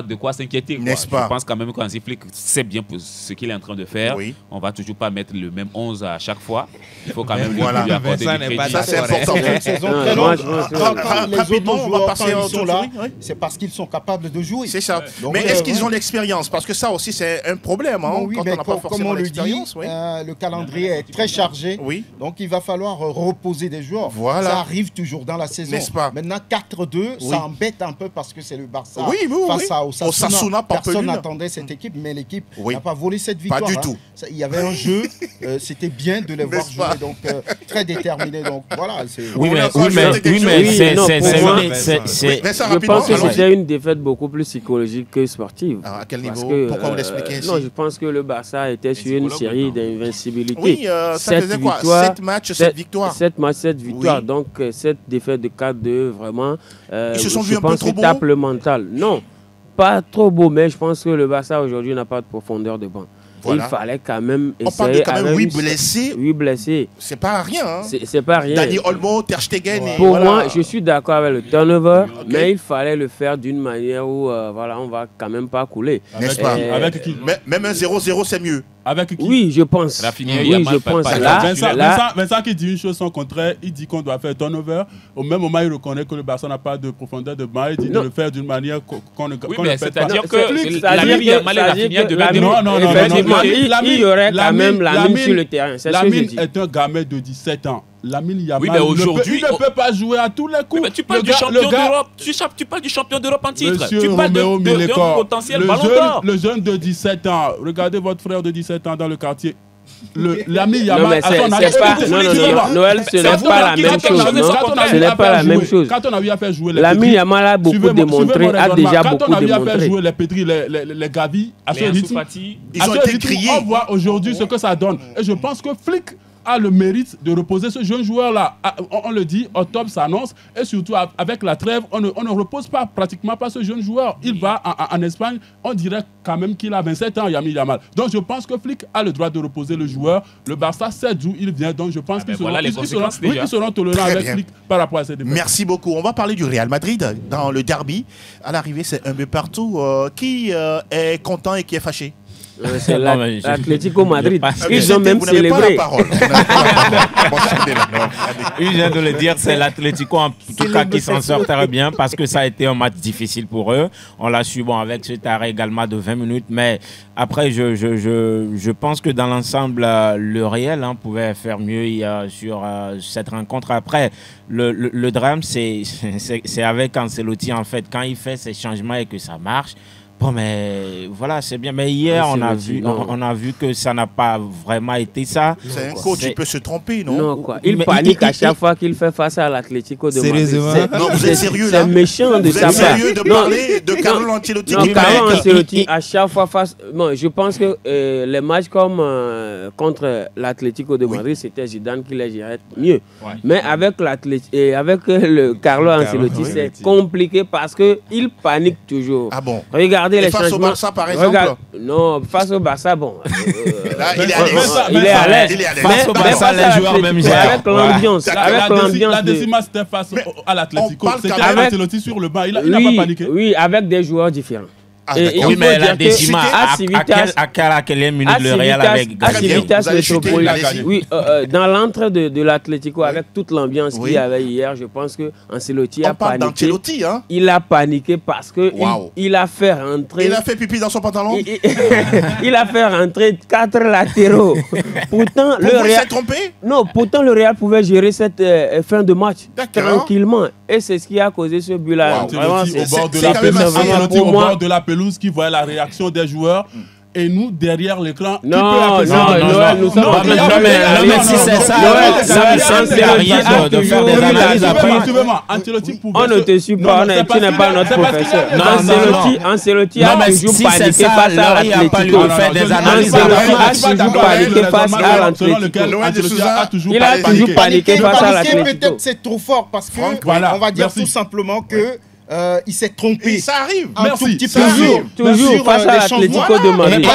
de quoi s'inquiéter. N'est-ce pas? Je pense quand même qu'Hansi Flick sait bien ce qu'il est en train de faire. On ne va toujours pas mettre le même 11 à chaque fois. Il faut quand même lui accorder du crédit. Ça, c'est important. Rapidement, on va passer en tour là. C'est parce qu'ils sont capables de jouer. C'est ça. Mais est-ce qu'ils ont l'expérience? Parce que ça aussi, c'est un problème. Oui, quand on n'a pas forcément l'expérience. Le calendrier est très chargé. Donc, il va falloir reposer des joueurs. Ça arrive toujours dans la saison. N'est-ce pas? Maintenant, 4-2, ça embête un peu parce que c'est le Barça. Oui. face à Osasuna. Personne n'attendait cette équipe, mais l'équipe n'a pas volé cette victoire. Pas du tout. Il y avait un jeu, c'était bien de les voir jouer, donc très déterminés. Donc voilà. Je pense que c'était une défaite beaucoup plus psychologique que sportive. À quel niveau? Pourquoi vous l'expliquez ainsi? Non, je pense que le Barça était sur une série d'invincibilité. Oui, ça faisait quoi? 7 matchs, 7 victoires. 7 matchs, 7 victoires. Donc cette défaite de 4-2, vraiment, ils se sont vus un peu trop beaux. Tape le mental. Non, pas trop beau, mais je pense que le Barça aujourd'hui n'a pas de profondeur de banc. Voilà. Il fallait quand même essayer. On parle de quand même 8 blessés. 8 blessés. C'est pas rien. Hein. C'est pas rien. Dani Olmo, Ter Stegen. Pour moi, je suis d'accord avec le turnover, mais il fallait le faire d'une manière où voilà, on va quand même pas couler. N'est-ce pas? Avec qui? Même un 0-0, c'est mieux. Avec qui? Oui, je pense. Vincent qui dit une chose sans contraire, il dit qu'on doit faire turnover. Au même moment, il reconnaît que le Barça n'a pas de profondeur de banc. Il dit de le faire d'une manière qu'on ne fait pas. C'est-à-dire que Lamine Yamal et Rafinha devaient il y aurait quand même Lamine sur le terrain. Lamine est un gamin de 17 ans. Lamine Yamal, il ne peut pas jouer à tous les coups. Mais tu parles du champion d'Europe. Tu parles du champion d'Europe en titre. Tu parles d'un potentiel ballon d'or. Le jeune de 17 ans, regardez votre frère de 17 ans dans le quartier. Lamine Yamal, Noël, ce n'est pas la même chose. Ce n'est pas la même chose. Quand on a eu à faire jouer les Lamine Yamal a beaucoup démontré, a déjà beaucoup démontré. Quand on a eu à faire jouer les Petri, les Gavi, à ce rythme, ils ont été criés. On voit aujourd'hui ce que ça donne. Et je pense que Flick a le mérite de reposer ce jeune joueur-là. On le dit, octobre s'annonce, et surtout avec la trêve, on ne repose pas pratiquement pas ce jeune joueur. Il va en Espagne, on dirait quand même qu'il a 27 ans, Lamine Yamal. Donc je pense que Flick a le droit de reposer le joueur. Le Barça sait d'où il vient, donc je pense qu'ils seront tolérants avec Flick par rapport à ces défaites. Merci beaucoup. On va parler du Real Madrid dans le derby. À l'arrivée, c'est un but partout. Qui est content et qui est fâché? C'est l'Atlético Madrid. Ils ont même célébré. Je viens de le dire, c'est l'Atlético en tout cas qui s'en sort très bien parce que ça a été un match difficile pour eux. On l'a su avec cet arrêt également de 20 minutes. Mais après, je pense que dans l'ensemble, le Real pouvait faire mieux sur cette rencontre. Après, le drame, c'est avec Ancelotti en fait. Quand il fait ces changements et que ça marche, bon, mais voilà, c'est bien. Mais hier, on a vu que ça n'a pas vraiment été ça. C'est un coach qui peut se tromper, non? Non, quoi. Il panique à chaque fois qu'il fait face à l'Atlético de Madrid. Non, vous êtes sérieux, là? C'est méchant de sa part. Vous êtes sérieux de parler de Carlo Ancelotti? Non, Carlo Ancelotti, à chaque fois face... Non, je pense que les matchs comme contre l'Atlético de Madrid, c'était Zidane qui les gérait mieux. Ouais. Mais avec le Carlo Ancelotti, c'est compliqué parce qu'il panique toujours. Ah bon? Regardez les face au Barça, par exemple? Non, face au Barça, bon. Là, il est à l'aise. Face au Barça, les joueurs même gèrent. Avec l'ambiance. La décima, c'était face à l'Atlético. C'était Ancelotti sur le banc. Il n'a pas paniqué. Oui, avec des joueurs différents. Oui, mais la décima, à quelle minute le Real avait gagné? Oui, dans l'entrée de l'Atlético, avec toute l'ambiance qu'il y avait hier, je pense que Ancelotti a paniqué. Il a paniqué parce que il a fait rentrer... Il a fait pipi dans son pantalon? Il a fait rentrer 4 latéraux. Pourtant, le Real... Non, pourtant le Real pouvait gérer cette fin de match tranquillement. Et c'est ce qui a causé ce but-là. Vraiment, au bord de la pelouse, qui voyait la réaction des joueurs. Et nous, derrière l'écran, non, nous sommes en train de... Mais si c'est ça, ça ne sert à rien de faire des analyses après. On ne te suit pas, tu n'es pas notre professeur. Ancelotti a toujours paniqué face à l'Atlético. Ancelotti a toujours paniqué face à l'Atlético. Il a toujours paniqué face à l'Atlético. Peut-être c'est trop fort parce que on va dire tout simplement que il s'est trompé. Et ça arrive. Merci. Toujours face à l'Atlético de Madrid.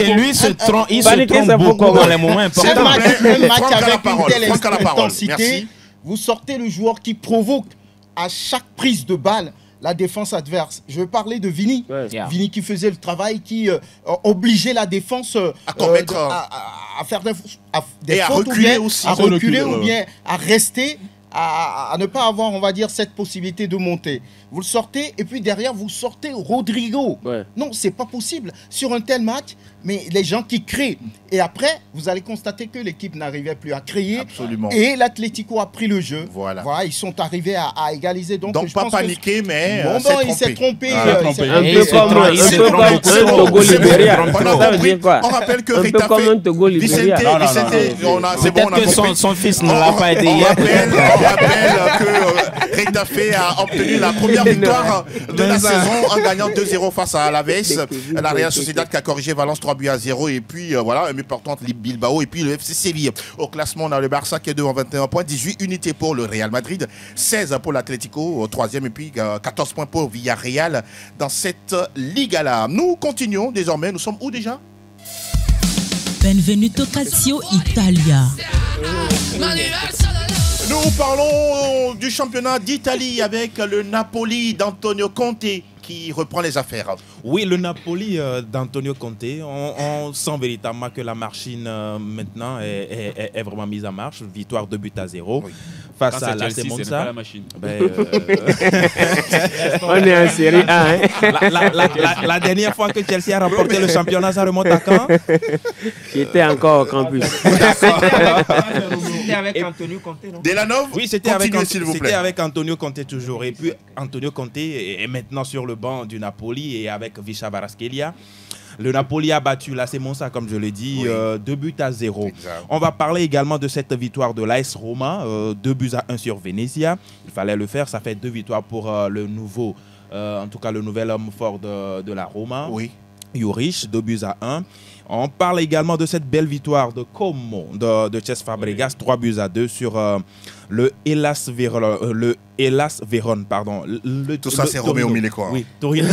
Et lui, il se trompe beaucoup dans les moments importants. Un match avec une telle intensité, vous sortez le joueur qui provoque à chaque prise de balle la défense adverse. Je veux parler de Vini. Vini qui faisait le travail, qui obligeait la défense à faire des fautes, à reculer aussi. À reculer ou bien à rester à ne pas avoir, on va dire, cette possibilité de monter. Vous le sortez et puis derrière, vous sortez Rodrigo. Ouais. Non, c'est pas possible. Sur un tel match, mais les gens qui créent. Et après, vous allez constater que l'équipe n'arrivait plus à créer. Absolument. Et l'Atlético a pris le jeu. Voilà. Ils sont arrivés à égaliser. Donc je pas pense paniquer, mais il s'est trompé. Un peu comme un Togo-Libéria. On rappelle que un peu comme un Togo-Libéria. C'est bon, que son fils ne l'a pas aidé hier. On rappelle que Retafe a obtenu la première victoire de la saison en gagnant 2-0 face à Alaves. La Real Sociedad qui a corrigé Valence 3-0 et puis voilà, un but portant Bilbao et puis le FC Séville. Au classement, on a le Barça qui est devant 21 points, 18 unités pour le Real Madrid, 16 pour l'Atlético, 3e et puis 14 points pour Villarreal dans cette Liga-là. Nous continuons désormais, nous sommes où déjà? Benvenuto Calcio Italia. Nous parlons du championnat d'Italie avec le Napoli d'Antonio Conte qui reprend les affaires. Oui, le Napoli d'Antonio Conte, on sent véritablement que la machine maintenant est vraiment mise en marche. Victoire 2-0 oui. Face à l'AC Monza. On est en série A. Hein? La dernière fois que Chelsea a remporté le championnat, ça remonte à quand? J'étais encore au campus. C'était avec Antonio Conte, non? Delanov? Oui, c'était avec Antonio Conte toujours. Et puis Antonio Conte est maintenant sur le banc du Napoli et avec Visca Kvaratskhelia. Le Napoli a battu l'AC Monza, comme je l'ai dit, 2-0. Exact. On va parler également de cette victoire de l'AS Roma, 2-1 sur Venezia. Il fallait le faire, ça fait 2 victoires pour le nouveau, en tout cas le nouvel homme fort de la Roma. Oui. Juric, 2-1. On parle également de cette belle victoire de Como, de Cesc Fabregas, 3-2 sur le Hellas Vérone. Pardon. Tout ça, c'est Roméo Mileco. Oui, Torino.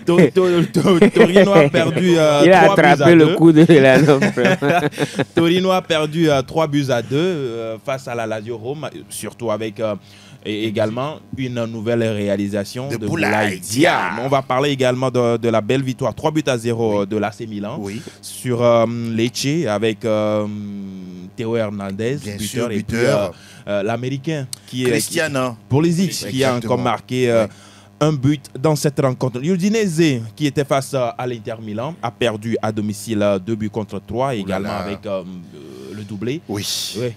Torino a perdu 3-2. Il a attrapé le coup de Delanov. Torino a perdu 3-2 face à la Lazio Rome, surtout avec... et également une nouvelle réalisation de Boulaye Dia. On va parler également de la belle victoire 3-0 de l'AC Milan sur Lecce avec Théo Hernandez, buteur, et puis l'Américain qui est Cristiano Pulisic qui a encore marqué un but dans cette rencontre. Udinese, qui était face à l'Inter Milan, a perdu à domicile 2-3 également avec le doublé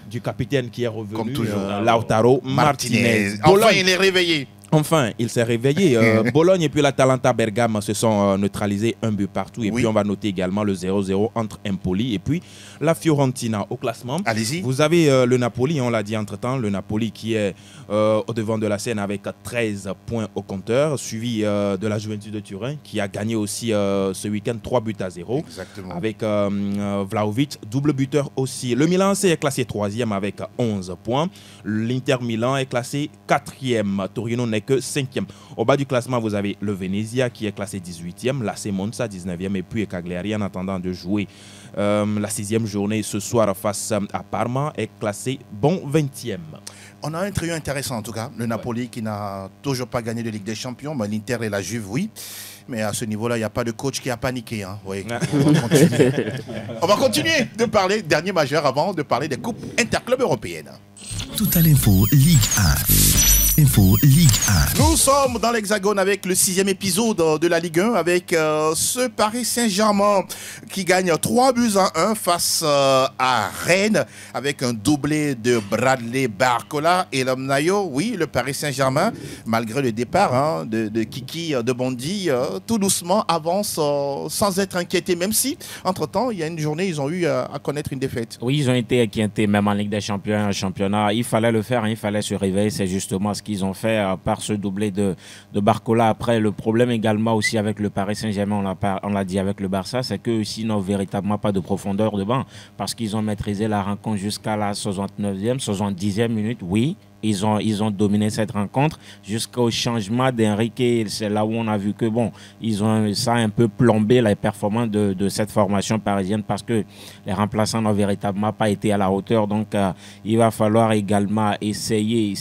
du capitaine qui est revenu, comme toujours, Lautaro Martinez. Enfin, il est réveillé. Enfin, il s'est réveillé. Bologne et puis l'Atalanta Bergame se sont neutralisés 1 but partout. Et puis, on va noter également le 0-0 entre Empoli et puis la Fiorentina au classement. Allez-y. Vous avez le Napoli, on l'a dit entre-temps, le Napoli qui est au devant de la scène avec 13 points au compteur, suivi de la Juventus de Turin qui a gagné aussi ce week-end 3-0. Exactement. Avec Vlahovic, double buteur aussi. Le Milan est classé 3e avec 11 points. L'Inter Milan est classé 4e. Torino n'est que 5e. Au bas du classement, vous avez le Venezia qui est classé 18e, l'AC Monza 19e et puis Cagliari en attendant de jouer la 6e journée ce soir face à Parma est classé bon 20e. On a un trio intéressant en tout cas. Le Napoli qui n'a toujours pas gagné de Ligue des Champions, mais l'Inter et la Juve, oui. Mais à ce niveau-là, il n'y a pas de coach qui a paniqué. Hein. Oui, on va continuer de parler, dernier majeur, avant de parler des coupes interclubs européennes. Total Info Ligue 1. Info Ligue 1. Nous sommes dans l'Hexagone avec le 6e épisode de la Ligue 1 avec ce Paris Saint-Germain qui gagne 3-1 face à Rennes avec un doublé de Bradley Barcola et Lomnayo. Oui, le Paris Saint-Germain, malgré le départ de Kiki de Bondy, tout doucement avance sans être inquiété, même si, entre-temps, il y a une journée, ils ont eu à connaître une défaite. Oui, ils ont été inquiétés, même en Ligue des Champions, un championnat. Il fallait le faire, il fallait se réveiller, c'est justement ce qu'ils ont fait par ce doublé de Barcola. Après, le problème également aussi avec le Paris Saint-Germain, on l'a dit avec le Barça, c'est qu'eux aussi n'ont véritablement pas de profondeur de banc parce qu'ils ont maîtrisé la rencontre jusqu'à la 69e, 70e minute, oui. Ils ont dominé cette rencontre jusqu'au changement d'Enrique. C'est là où on a vu que ça a un peu plombé les performances de cette formation parisienne parce que les remplaçants n'ont véritablement pas été à la hauteur. Donc, il va falloir également essayer.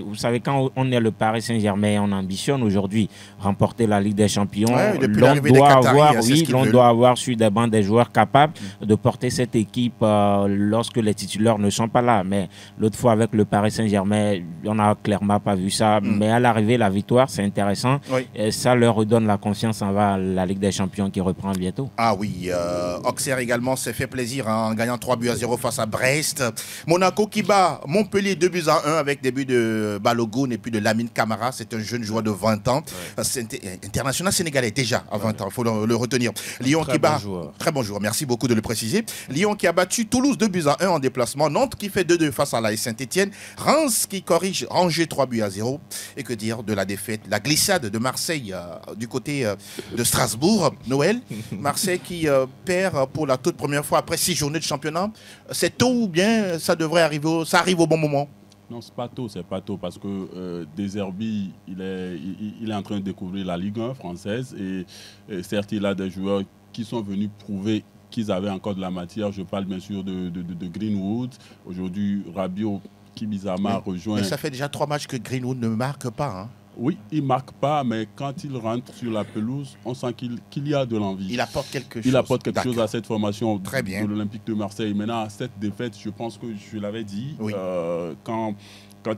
Vous savez, quand on est le Paris Saint-Germain, on ambitionne aujourd'hui remporter la Ligue des Champions. Ouais, l'on doit avoir sur des bancs des joueurs capables de porter cette équipe lorsque les titulaires ne sont pas là. Mais l'autre fois avec le Paris Saint-Germain, on n'a clairement pas vu ça. Mais à l'arrivée, la victoire, c'est intéressant. Oui. Et ça leur redonne la confiance envers la Ligue des Champions qui reprend bientôt. Ah oui, Auxerre également s'est fait plaisir en gagnant 3-0 face à Brest. Monaco qui bat Montpellier 2-1 avec des buts de Balogun et puis de Lamine Camara. C'est un jeune joueur de 20 ans. Ouais. C'est international sénégalais déjà à 20 ans, il faut le retenir. Lyon qui bat... Très bon joueur, merci beaucoup de le préciser. Lyon qui a battu Toulouse 2-1 en déplacement. Nantes qui fait 2-2 face à l'AS Saint-Etienne. Reims qui corrige Angers 3-0. Et que dire de la défaite, la glissade de Marseille du côté de Strasbourg. Noël, Marseille qui perd pour la toute première fois après 6 journées de championnat. C'est tôt ou bien ça devrait arriver, ça arrive au bon moment? Non, c'est pas tôt parce que Deserbi, il est en train de découvrir la Ligue 1 française et certes, il a des joueurs qui sont venus prouver qu'ils avaient encore de la matière. Je parle bien sûr de Greenwood. Aujourd'hui, Rabiot qui bizarrement rejoint... Mais ça fait déjà 3 matchs que Greenwood ne marque pas. Hein. Oui, il ne marque pas, mais quand il rentre sur la pelouse, on sent qu'il y a de l'envie. Il apporte quelque chose. Il apporte quelque chose à cette formation de l'Olympique de Marseille. Maintenant, cette défaite, je pense que je l'avais dit, oui. Quand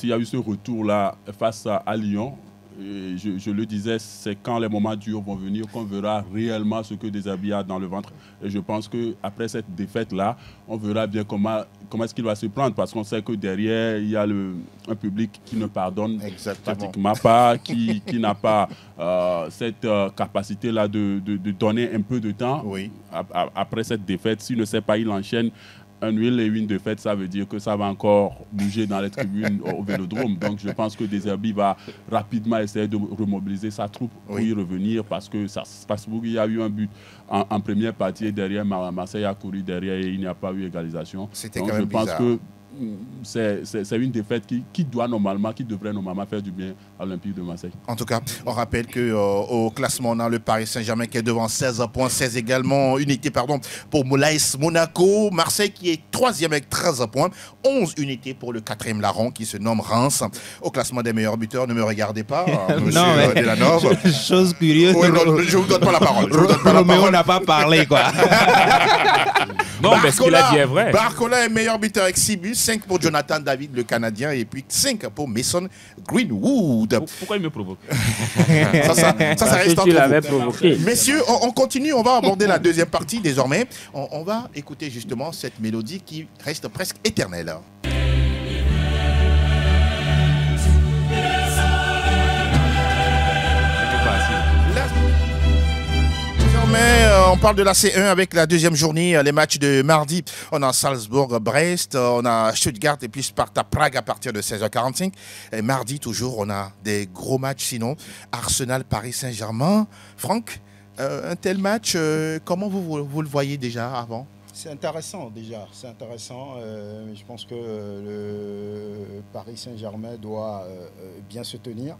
il y a eu ce retour-là face à Lyon, et je le disais, c'est quand les moments durs vont venir qu'on verra réellement ce que Deserbi a dans le ventre. Et je pense qu'après cette défaite-là, on verra bien comment est-ce qu'il va se prendre, parce qu'on sait que derrière, il y a un public qui ne pardonne pratiquement pas, qui n'a pas cette capacité-là de donner un peu de temps. Oui. Après cette défaite, s'il ne sait pas, il enchaîne un nul et une défaite, ça veut dire que ça va encore bouger dans les tribunes au Vélodrome. Donc je pense que Deserbi va rapidement essayer de remobiliser sa troupe pour y revenir, parce que Strasbourg, il y a eu un but en première partie et derrière Marseille a couru derrière et il n'y a pas eu égalisation. C'était donc quand même je pense bizarre. que c'est une défaite qui devrait normalement faire du bien à l'Olympique de Marseille. En tout cas, on rappelle qu'au classement, on a le Paris Saint-Germain qui est devant 16 points, 16 également unités pour Moulaïs Monaco. Marseille qui est 3e avec 13 points, 11 unités pour le 4e larron qui se nomme Reims. Au classement des meilleurs buteurs, ne me regardez pas, monsieur Delanove. Chose curieuse. Oui, non, je ne vous donne pas la parole. Roméo n'a pas parlé, quoi. Non, mais ce qu'il a dit est vrai. Barcola est meilleur buteur avec 6 buts, 5 pour Jonathan David, le Canadien, et puis 5 pour Mason Greenwood. Pourquoi il me provoque? ça reste entre vous. Messieurs, on continue, on va aborder la deuxième partie désormais. On va écouter justement cette mélodie qui reste presque éternelle. Mais on parle de la C1 avec la deuxième journée, les matchs de mardi. On a Salzbourg-Brest, on a Stuttgart et puis Sparta-Prague à partir de 16h45. Et mardi, toujours, on a des gros matchs sinon. Arsenal-Paris Saint-Germain. Franck, un tel match, comment vous le voyez déjà avant? C'est intéressant déjà, c'est intéressant. Je pense que le Paris Saint-Germain doit bien se tenir.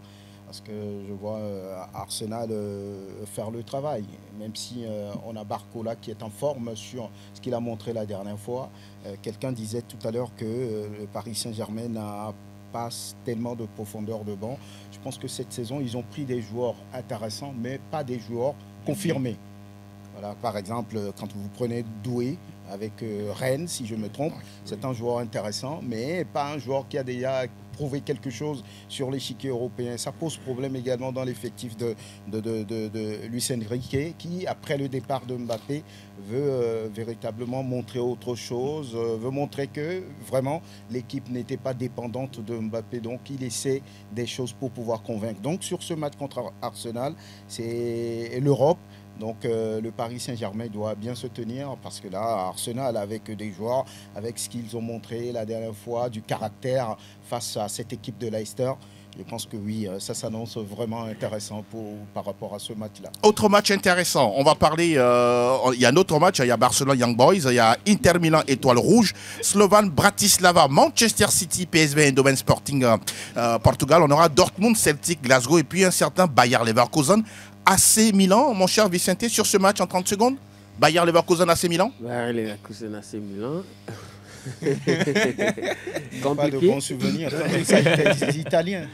Parce que je vois Arsenal faire le travail, même si on a Barcola qui est en forme sur ce qu'il a montré la dernière fois. Quelqu'un disait tout à l'heure que le Paris Saint-Germain n'a pas tellement de profondeur de banc. Je pense que cette saison, ils ont pris des joueurs intéressants, mais pas des joueurs confirmés. Voilà, par exemple, quand vous prenez Doué avec Rennes, si je me trompe, c'est un joueur intéressant, mais pas un joueur qui a déjà prouvé quelque chose sur l'échiquier européen. Ça pose problème également dans l'effectif de Luis Enrique, qui, après le départ de Mbappé, veut véritablement montrer autre chose, veut montrer que vraiment l'équipe n'était pas dépendante de Mbappé. Donc il essaie des choses pour pouvoir convaincre. Donc sur ce match contre Arsenal, c'est l'Europe. Donc le Paris Saint-Germain doit bien se tenir, parce que là, Arsenal, avec des joueurs, avec ce qu'ils ont montré la dernière fois, du caractère face à cette équipe de Leicester, je pense que oui, ça s'annonce vraiment intéressant par rapport à ce match-là. Autre match intéressant, on va parler, il y a un autre match, il y a Barcelone Young Boys, il y a Inter Milan Étoile Rouge, Slovan Bratislava, Manchester City, PSV Eindhoven Sporting Portugal, on aura Dortmund, Celtic, Glasgow et puis un certain Bayer Leverkusen, AC Milan. Mon cher Vicente, sur ce match en 30 secondes, Bayer Leverkusen, AC Milan. Bayer Leverkusen, AC Milan. Pas de bons souvenirs, c'est italien.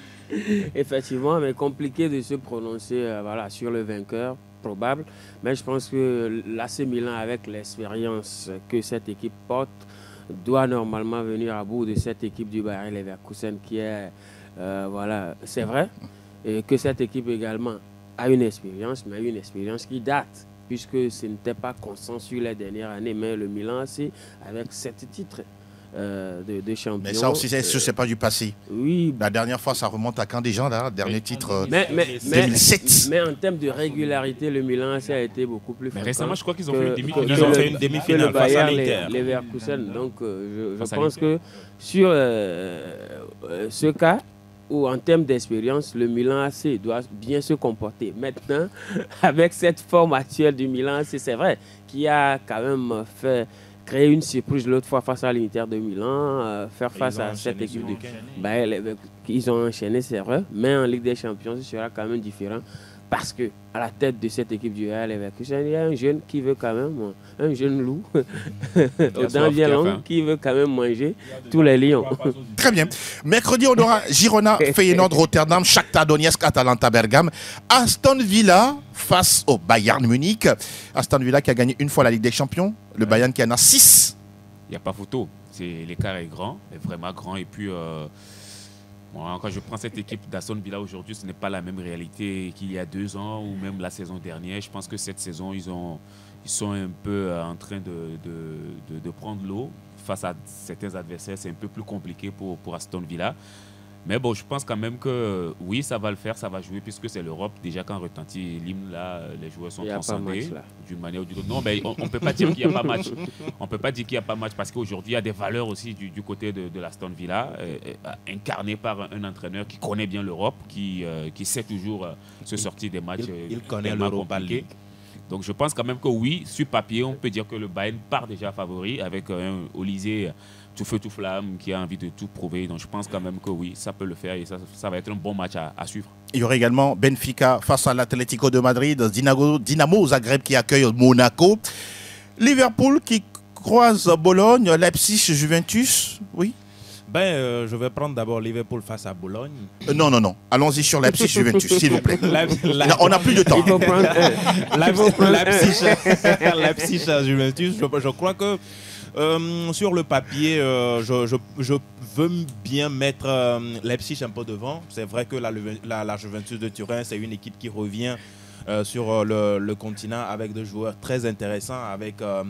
Effectivement, mais compliqué de se prononcer sur le vainqueur probable. Mais je pense que l'AC Milan, avec l'expérience que cette équipe porte, doit normalement venir à bout de cette équipe du Bayer Leverkusen qui est, c'est vrai, et que cette équipe également a une expérience, mais une expérience qui date, puisque ce n'était pas constant sur les dernières années, mais le Milan AC, avec 7 titres de champion. Mais ça aussi, c'est pas du passé. Oui. La dernière fois, ça remonte à quand déjà, là? Dernier titre, 2007. Mais en termes de régularité, le Milan AC a été beaucoup plus fort. Récemment, je crois qu'ils ont fait une demi-finale face à l'Inter. Leverkusen. Donc, je pense que sur ce cas, où en termes d'expérience, le Milan AC doit bien se comporter. Maintenant, avec cette forme actuelle du Milan AC, c'est vrai, qui a quand même créé une surprise l'autre fois face à l'Inter de Milan, faire face à cette équipe ils ont enchaîné, c'est vrai, mais en Ligue des Champions, ce sera quand même différent. Parce que à la tête de cette équipe du Real Leverkusen, il y a un jeune qui veut quand même, un jeune loup, aux dents bien longues, qui veut quand même manger tous les lions. Très bien. Mercredi, on aura Girona, Feyenoord, Rotterdam, Shakhtar Donetsk, Atalanta, Bergame, Aston Villa face au Bayern Munich. Aston Villa qui a gagné une fois la Ligue des Champions, le Bayern qui en a 6. Il n'y a pas photo. L'écart est grand, est vraiment grand. Et puis, quand je prends cette équipe d'Aston Villa aujourd'hui, ce n'est pas la même réalité qu'il y a 2 ans ou même la saison dernière. Je pense que cette saison, ils sont un peu en train de prendre l'eau face à certains adversaires. C'est un peu plus compliqué pour Aston Villa. Mais bon, je pense quand même que oui, ça va le faire, ça va jouer puisque c'est l'Europe. Déjà, quand retentit l'hymne, là, les joueurs sont transcendés d'une manière ou d'une autre. Non, mais on ne peut pas dire qu'il n'y a pas match. On ne peut pas dire qu'il n'y a pas match parce qu'aujourd'hui, il y a des valeurs aussi du côté de l'Aston Villa, incarnées par un entraîneur qui connaît bien l'Europe, qui sait toujours se sortir des matchs. Il connaît l'Europa League. Donc je pense quand même que oui, sur papier, on peut dire que le Bayern part déjà favori avec un Olysée tout feu tout flamme qui a envie de tout prouver. Donc je pense quand même que oui, ça peut le faire et ça va être un bon match à suivre. Il y aura également Benfica face à l'Atlético de Madrid, Dynamo Zagreb qui accueille Monaco, Liverpool qui croise Bologne, Leipzig, Juventus, oui. Je vais prendre d'abord Liverpool face à Bologne. Non. Allons-y sur Leipzig, Juventus, s'il vous plaît. On n'a plus de temps. Leipzig, Juventus, je crois que sur le papier, je veux bien mettre Leipzig un peu devant. C'est vrai que la Juventus de Turin, c'est une équipe qui revient sur le continent avec des joueurs très intéressants, avec un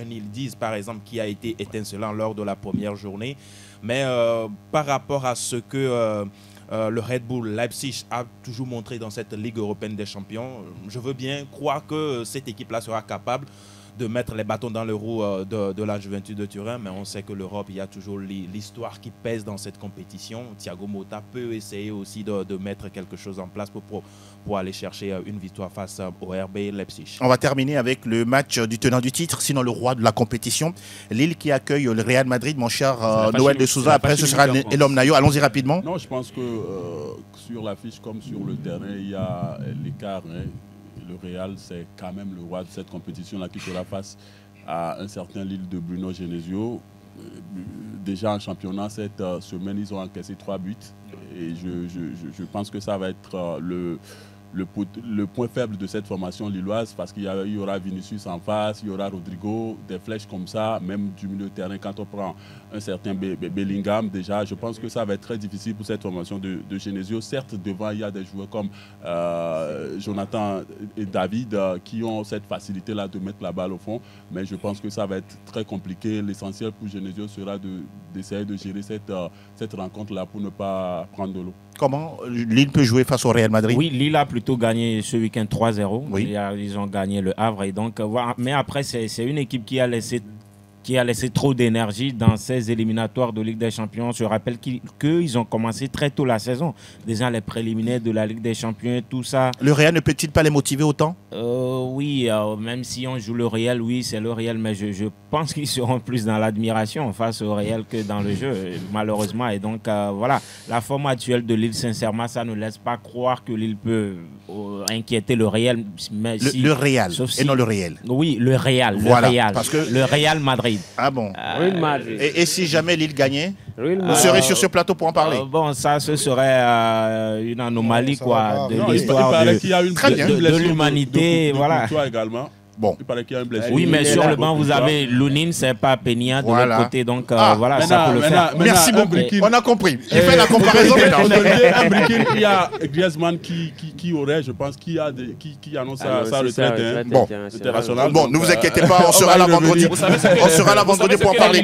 Yildiz par exemple qui a été étincelant lors de la première journée. Mais par rapport à ce que le Red Bull Leipzig a toujours montré dans cette Ligue européenne des champions, je veux bien croire que cette équipe-là sera capable de mettre les bâtons dans les roues de la Juventus de Turin, mais on sait que l'Europe, il y a toujours l'histoire qui pèse dans cette compétition. Thiago Motta peut essayer aussi de mettre quelque chose en place pour aller chercher une victoire face au RB Leipzig. On va terminer avec le match du tenant du titre, sinon le roi de la compétition. Lille qui accueille le Real Madrid, mon cher Noël de Souza. Après, ce sera Elom Nayo. Allons-y rapidement. Non, je pense que sur l'affiche comme sur le terrain, il y a l'écart. Le Real, c'est quand même le roi de cette compétition-là qui fera face à un certain Lille de Bruno Genesio. Déjà en championnat, cette semaine, ils ont encaissé 3 buts. Et je pense que ça va être le point faible de cette formation lilloise parce qu'il y aura Vinicius en face, il y aura Rodrigo, des flèches comme ça, même du milieu de terrain. Quand on prend un certain Bellingham, déjà, je pense que ça va être très difficile pour cette formation de Genesio. Certes, devant, il y a des joueurs comme Jonathan et David qui ont cette facilité-là de mettre la balle au fond, mais je pense que ça va être très compliqué. L'essentiel pour Genesio sera d'essayer de gérer cette rencontre-là pour ne pas prendre de l'eau. Comment Lille peut jouer face au Real Madrid? Oui, Lille a plutôt gagné ce week-end 3-0. Oui. Ils ont gagné le Havre. Et donc, mais après, c'est une équipe qui a laissé qui a laissé trop d'énergie dans ces éliminatoires de Ligue des Champions. Je rappelle qu'ils ont commencé très tôt la saison. Déjà les préliminaires de la Ligue des Champions et tout ça. Le Real ne peut-il pas les motiver autant? Oui, même si on joue le Real, oui, c'est le Real, mais je pense qu'ils seront plus dans l'admiration face au Real que dans le jeu, malheureusement. Et donc, voilà, la forme actuelle de Lille, sincèrement, ça ne laisse pas croire que Lille peut inquiéter le Real. Mais le Real, et non le Real. Oui, le Real, voilà, le Real, parce que le Real Madrid. Ah bon. Madrid. Et si jamais Lille gagnait, vous serez sur ce plateau pour en parler? Bon, ça, ce serait une anomalie de l'histoire de l'humanité. Voilà. Également. Bon. Il paraît qu'il y a une blessure. Oui, mais sur le banc, vous avez Lounine, c'est pas Peña de l'autre côté. Donc, voilà, ça peut le faire. Merci beaucoup. On a compris. Il fait la comparaison maintenant. Un briquet, il y a Griezmann qui aurait, je pense, qui annonce sa retraite internationale. Bon, ne vous inquiétez pas, on sera là vendredi. On sera là vendredi pour en parler.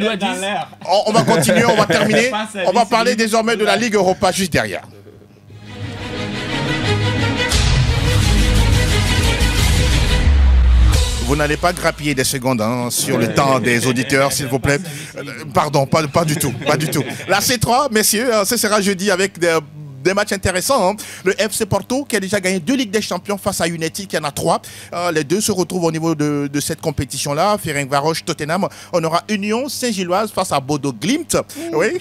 On va continuer, on va terminer. On va parler désormais de la Ligue Europa juste derrière. Vous n'allez pas grappiller des secondes sur le temps des auditeurs, s'il vous plaît. Pardon, pas du tout, pas du tout. La C3, messieurs, ce sera jeudi avec des matchs intéressants. Le FC Porto qui a déjà gagné 2 Ligues des Champions face à United qui en a 3. Les deux se retrouvent au niveau de cette compétition-là. Ferencváros, Tottenham. On aura Union Saint-Gilloise face à Bodo Glimt. Oui.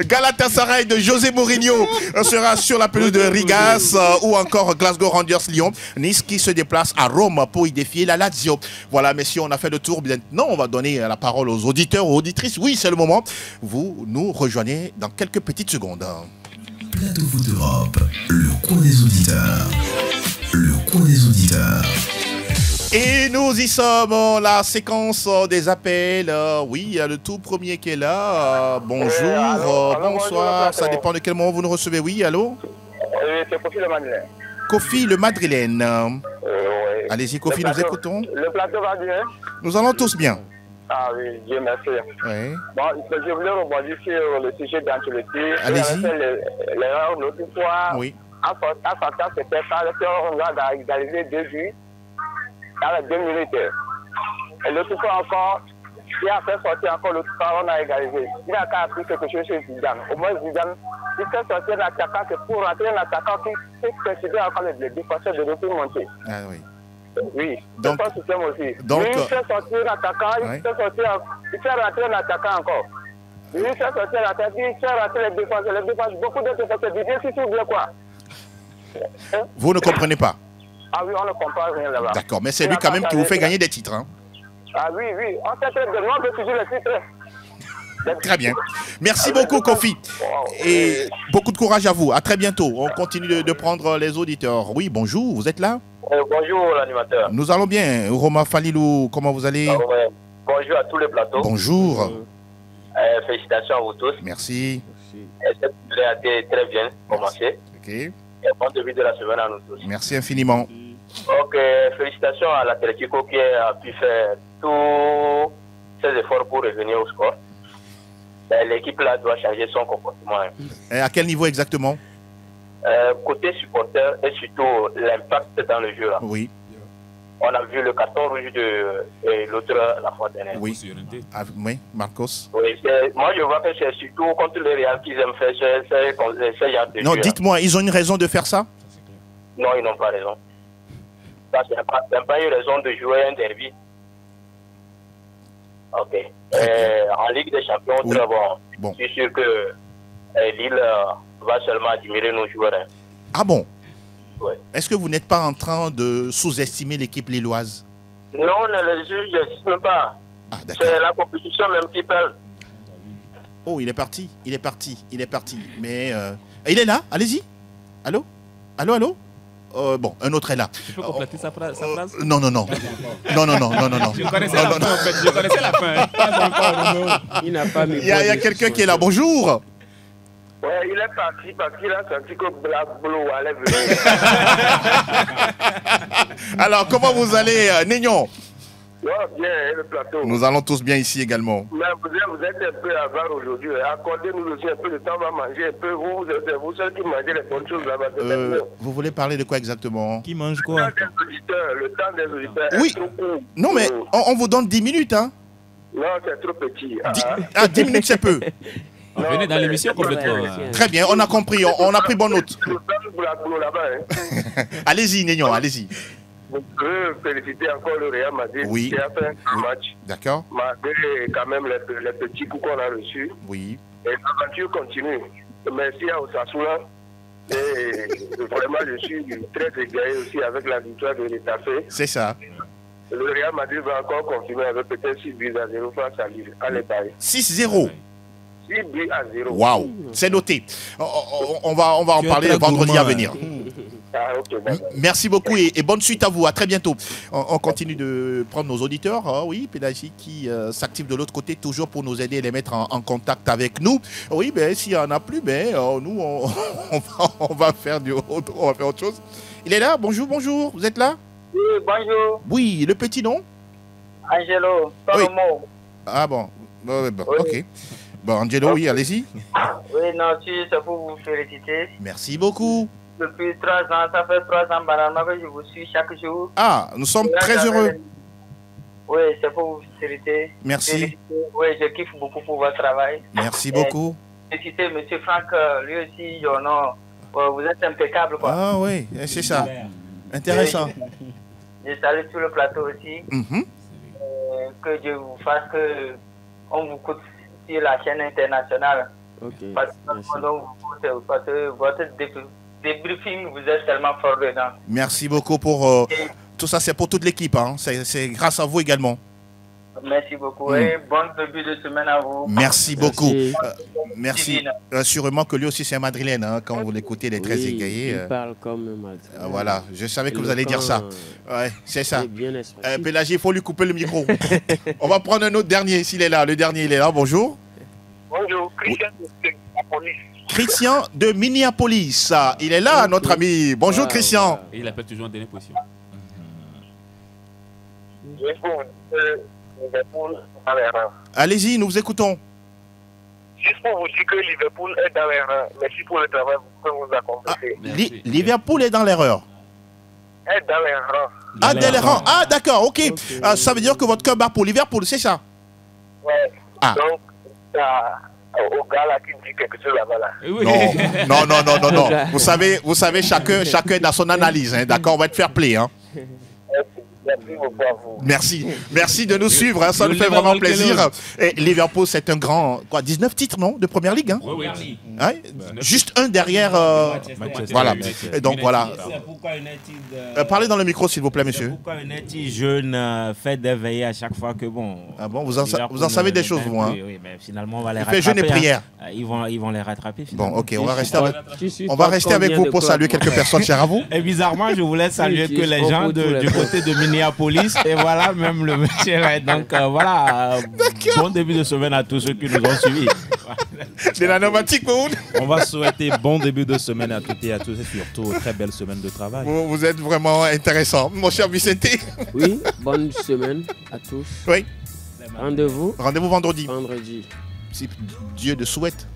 Galatasaray de José Mourinho sera sur la pelouse de Rigas ou encore Glasgow Rangers Lyon. Nice qui se déplace à Rome pour y défier la Lazio. Voilà, messieurs, on a fait le tour. Maintenant, on va donner la parole aux auditeurs, aux auditrices. Oui, c'est le moment. Vous nous rejoignez dans quelques petites secondes. Plateau Foot Europe, le coin des auditeurs. Le coin des auditeurs. Et nous y sommes, la séquence des appels. Oui, il y a le tout premier qui est là. Bonjour, bonsoir. Ça dépend de quel moment vous nous recevez. Oui, allô? C'est Kofi le Madrilène. Kofi le Madrilène. Allez-y, Kofi, nous écoutons. Le plateau va bien? Nous allons tous bien. Ah oui, Dieu merci. Oui. Bon, je voulais rebondir sur le sujet d'Ancelotti. Allez-y. L'erreur l'autre fois. Oui. À Fanta, c'était ça. On va égaliser 2 buts dans les 2 minutes. Et l'autre fois encore, il a fait sortir encore l'autre fois, on a égalisé. Il a qu'à appris quelque chose chez Zidane. Au moins Zidane, il fait sortir l'attaquant, c'est pour rentrer un attaquant qui considère encore les défenseurs de retour monter. Ah oui. Oui, donc, c'est son système aussi. Donc, il fait sortir l'attaquant, il fait rentrer un attaquant encore. Il fait sortir l'attaquant, il fait rentrer les défenseurs, beaucoup de défenseurs. Didier Sissou ou bien quoi? Vous ne comprenez pas? Ah oui, on ne comprend rien là-bas. D'accord, mais c'est lui quand même qui vous fait gagner des titres. Hein? Ah oui, oui, on sait très bien, on veut toujours les titres. Très bien. Merci beaucoup, Kofi. Et beaucoup de courage à vous. À très bientôt. On continue de prendre les auditeurs. Oui, bonjour, vous êtes là? Bonjour, l'animateur. Nous allons bien. Roma Falilou, comment vous allez? Bonjour à tous les plateaux. Bonjour. Félicitations à vous tous. Merci. Cette journée a été très bien commencée. Ok. Et bon début de la semaine à nous tous. Merci infiniment. Donc, félicitations à l'Atlético qui a pu faire tous ses efforts pour revenir au score. L'équipe là doit changer son comportement. Et à quel niveau exactement? Côté supporter et surtout l'impact dans le jeu là. Oui. On a vu le carton rouge de l'autre la fois dernière. Oui. Oui, Marcos. Oui, moi je vois que c'est surtout contre le Real qu'ils aiment faire ce genre de jeu. Non, dites-moi, ils ont une raison de faire ça? Non, ils n'ont pas raison. Ça, c'est pas une raison de jouer un derby. Ok. En Ligue des Champions, oui. Très bon. Je suis sûr que Lille va seulement admirer nos joueurs. Hein. Ah bon? Oui. Est-ce que vous n'êtes pas en train de sous-estimer l'équipe lilloise? Non, je n'estime pas. Ah, c'est la compétition même qui pèse. Oh, il est parti. Mais il est là, allez-y. Allô? Bon, un autre est là. Tu peux compléter sa phrase? Non. Non. Je connaissais la fin, en fait. Je connaissais la fin. Il n'a pas mis. Il y a quelqu'un qui est là. Bonjour. Ouais, il est parti parce qu'il a senti que Black Blue allait venir. Alors, comment vous allez, Nignon? Bien, le plateau. Nous allons tous bien ici également. Mais vous êtes un peu avare aujourd'hui. Accordez-nous aussi un peu de temps, on va manger un peu. Vous seuls qui mangez les bonnes choses là-bas. Vous voulez parler de quoi exactement? Qui mange quoi? Le temps des auditeurs. Oui. Non, mais on vous donne 10 minutes, hein? Non, c'est trop petit. 10 minutes, c'est peu. Venez dans l'émission complètement. Très bien, on a compris, on a pris bonne note. Allez-y, Nénion, allez-y. Je veux féliciter encore le Real Madrid qui a fait un match. D'accord. Malgré quand même les petits coups qu'on a reçus. Oui. Et l'aventure continue. Merci à Osasuna. Et vraiment, je suis très égayé aussi avec la victoire de l'Étafé. C'est ça. Le Real Madrid va encore continuer avec peut-être 6 buts à 0 face à l'État. 6-0. 6 buts à 0. Waouh, c'est noté. On va en parler vendredi à venir. Merci beaucoup et bonne suite à vous. À très bientôt. On continue de prendre nos auditeurs. Oui, Pédagie qui s'active de l'autre côté toujours pour nous aider et les mettre en contact avec nous. Oui, ben s'il n'y en a plus, ben nous on va faire autre chose. Il est là. Bonjour. Vous êtes là? Oui, bonjour. Oui, le petit nom? Angelo. Oui. Ah bon. Ok. Bon, Angelo, oui, allez-y. Oui, non, c'est pour vous féliciter. Merci beaucoup. Depuis 3 ans, ça fait 3 ans que je vous suis chaque jour. Ah, nous sommes très heureux. Oui, c'est pour vous féliciter. Merci. Oui, je kiffe beaucoup pour votre travail. Merci beaucoup. Féliciter M. Franck, lui aussi, vous êtes impeccable, quoi. Ah oui, c'est ça. Intéressant. Je salue sur le plateau aussi. Que Dieu vous fasse que on vous coûte sur la chaîne internationale. Parce que votre débriefing, vous êtes tellement fort dedans. Merci beaucoup pour tout ça, c'est pour toute l'équipe. Hein. C'est grâce à vous également. Merci beaucoup et bon début de semaine à vous. Merci beaucoup. Merci. Sûrement que lui aussi c'est un madrilène. Hein, quand vous l'écoutez, il est très égayé. Il parle comme un madrilène. Voilà, je savais que vous allez dire ça. Ouais, c'est ça. Pélagie, il faut lui couper le micro. On va prendre un autre dernier s'il est là. Le dernier, il est là. Bonjour. Bonjour, Christian de Minneapolis. Christian de Minneapolis. Il est là, notre ami. Bonjour, Christian. Et il appelle toujours en dernière position. Allez-y, nous vous écoutons. Juste pour vous dire que Liverpool est dans l'erreur. Merci pour le travail que vous accomplissez. Liverpool est dans l'erreur. Est dans l'erreur. Ah, dans l'erreur. Ah, d'accord, ok. Ça veut dire que votre cœur bat pour Liverpool, c'est ça? Ouais. Donc, au gars là qui dit quelque chose là-bas là. Non. Vous savez, chacun est dans son analyse. Hein, d'accord, on va être fair play. Hein. Merci beaucoup à vous. Merci de nous suivre, hein, ça nous fait vraiment plaisir. Et Liverpool, c'est un grand, 19 titres, non, de première ligue, hein? Oui. Hein? Juste un derrière. Voilà. Et donc voilà. Parlez dans le micro, s'il vous plaît, monsieur. Pourquoi United jeune fait des veillées à chaque fois que bon. Ah bon, vous en savez des choses, vous, hein? Oui, mais finalement on va les rattraper. Il fait jeûne et prière. Ils vont les rattraper. Finalement. Bon, ok, on va rester avec vous pour saluer quelques personnes chères à vous. Et bizarrement, je voulais saluer que les gens du côté de Minneapolis. Et voilà, même le monsieur. Donc voilà, bon début de semaine à tous ceux qui nous ont suivis. C'est la pneumatique, on va souhaiter bon début de semaine à toutes et à tous et surtout très belle semaine de travail. Vous êtes vraiment intéressant, mon cher Vicente. Oui, bonne semaine à tous. Oui. Rendez-vous vendredi. Si Dieu le souhaite.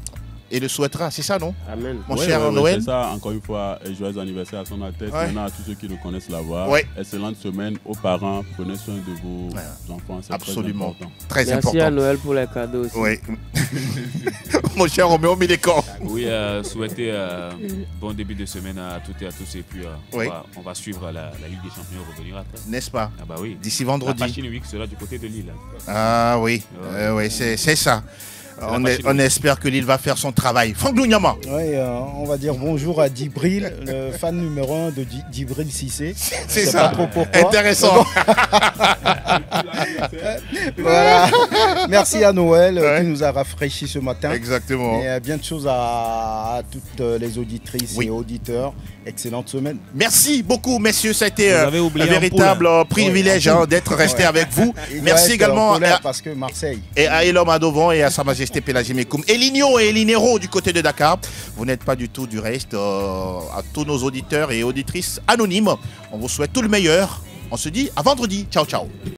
Et le souhaitera, c'est ça, non? Amen. Mon cher Noël. C'est ça, encore une fois, joyeux anniversaire à son Altesse. Maintenant, à tous ceux qui nous connaissent la voix. Excellente semaine aux parents. Prenez soin de vos enfants. C'est absolument très important. Très important. Merci à Noël pour les cadeaux aussi. Oui. Mon cher Roméo Milécor. Oui, souhaiter bon début de semaine à toutes et à tous. Et puis, on va suivre la Ligue des Champions revenir après. N'est-ce pas? Ah bah oui. D'ici vendredi. La Fashion Week sera du côté de Lille. Ah oui, oui, c'est ça. On espère que Lille va faire son travail. Franck Lougnama. Oui, on va dire bonjour à Dibril, le fan numéro 1 de Dibril Cissé. C'est ça. Pas trop pourquoi. Intéressant. Voilà. Merci à Noël qui nous a rafraîchi ce matin. Exactement. Et bien de choses à toutes les auditrices et auditeurs. Excellente semaine. Merci beaucoup, messieurs. Ça a été un véritable privilège d'être resté avec vous. Merci également parce que Marseille. Et à Elom Adovan et à Sa Majesté Pélagie Mekoum. Et Ligno et Linero du côté de Dakar. Vous n'êtes pas du tout du reste. À tous nos auditeurs et auditrices anonymes, on vous souhaite tout le meilleur. On se dit à vendredi. Ciao, ciao.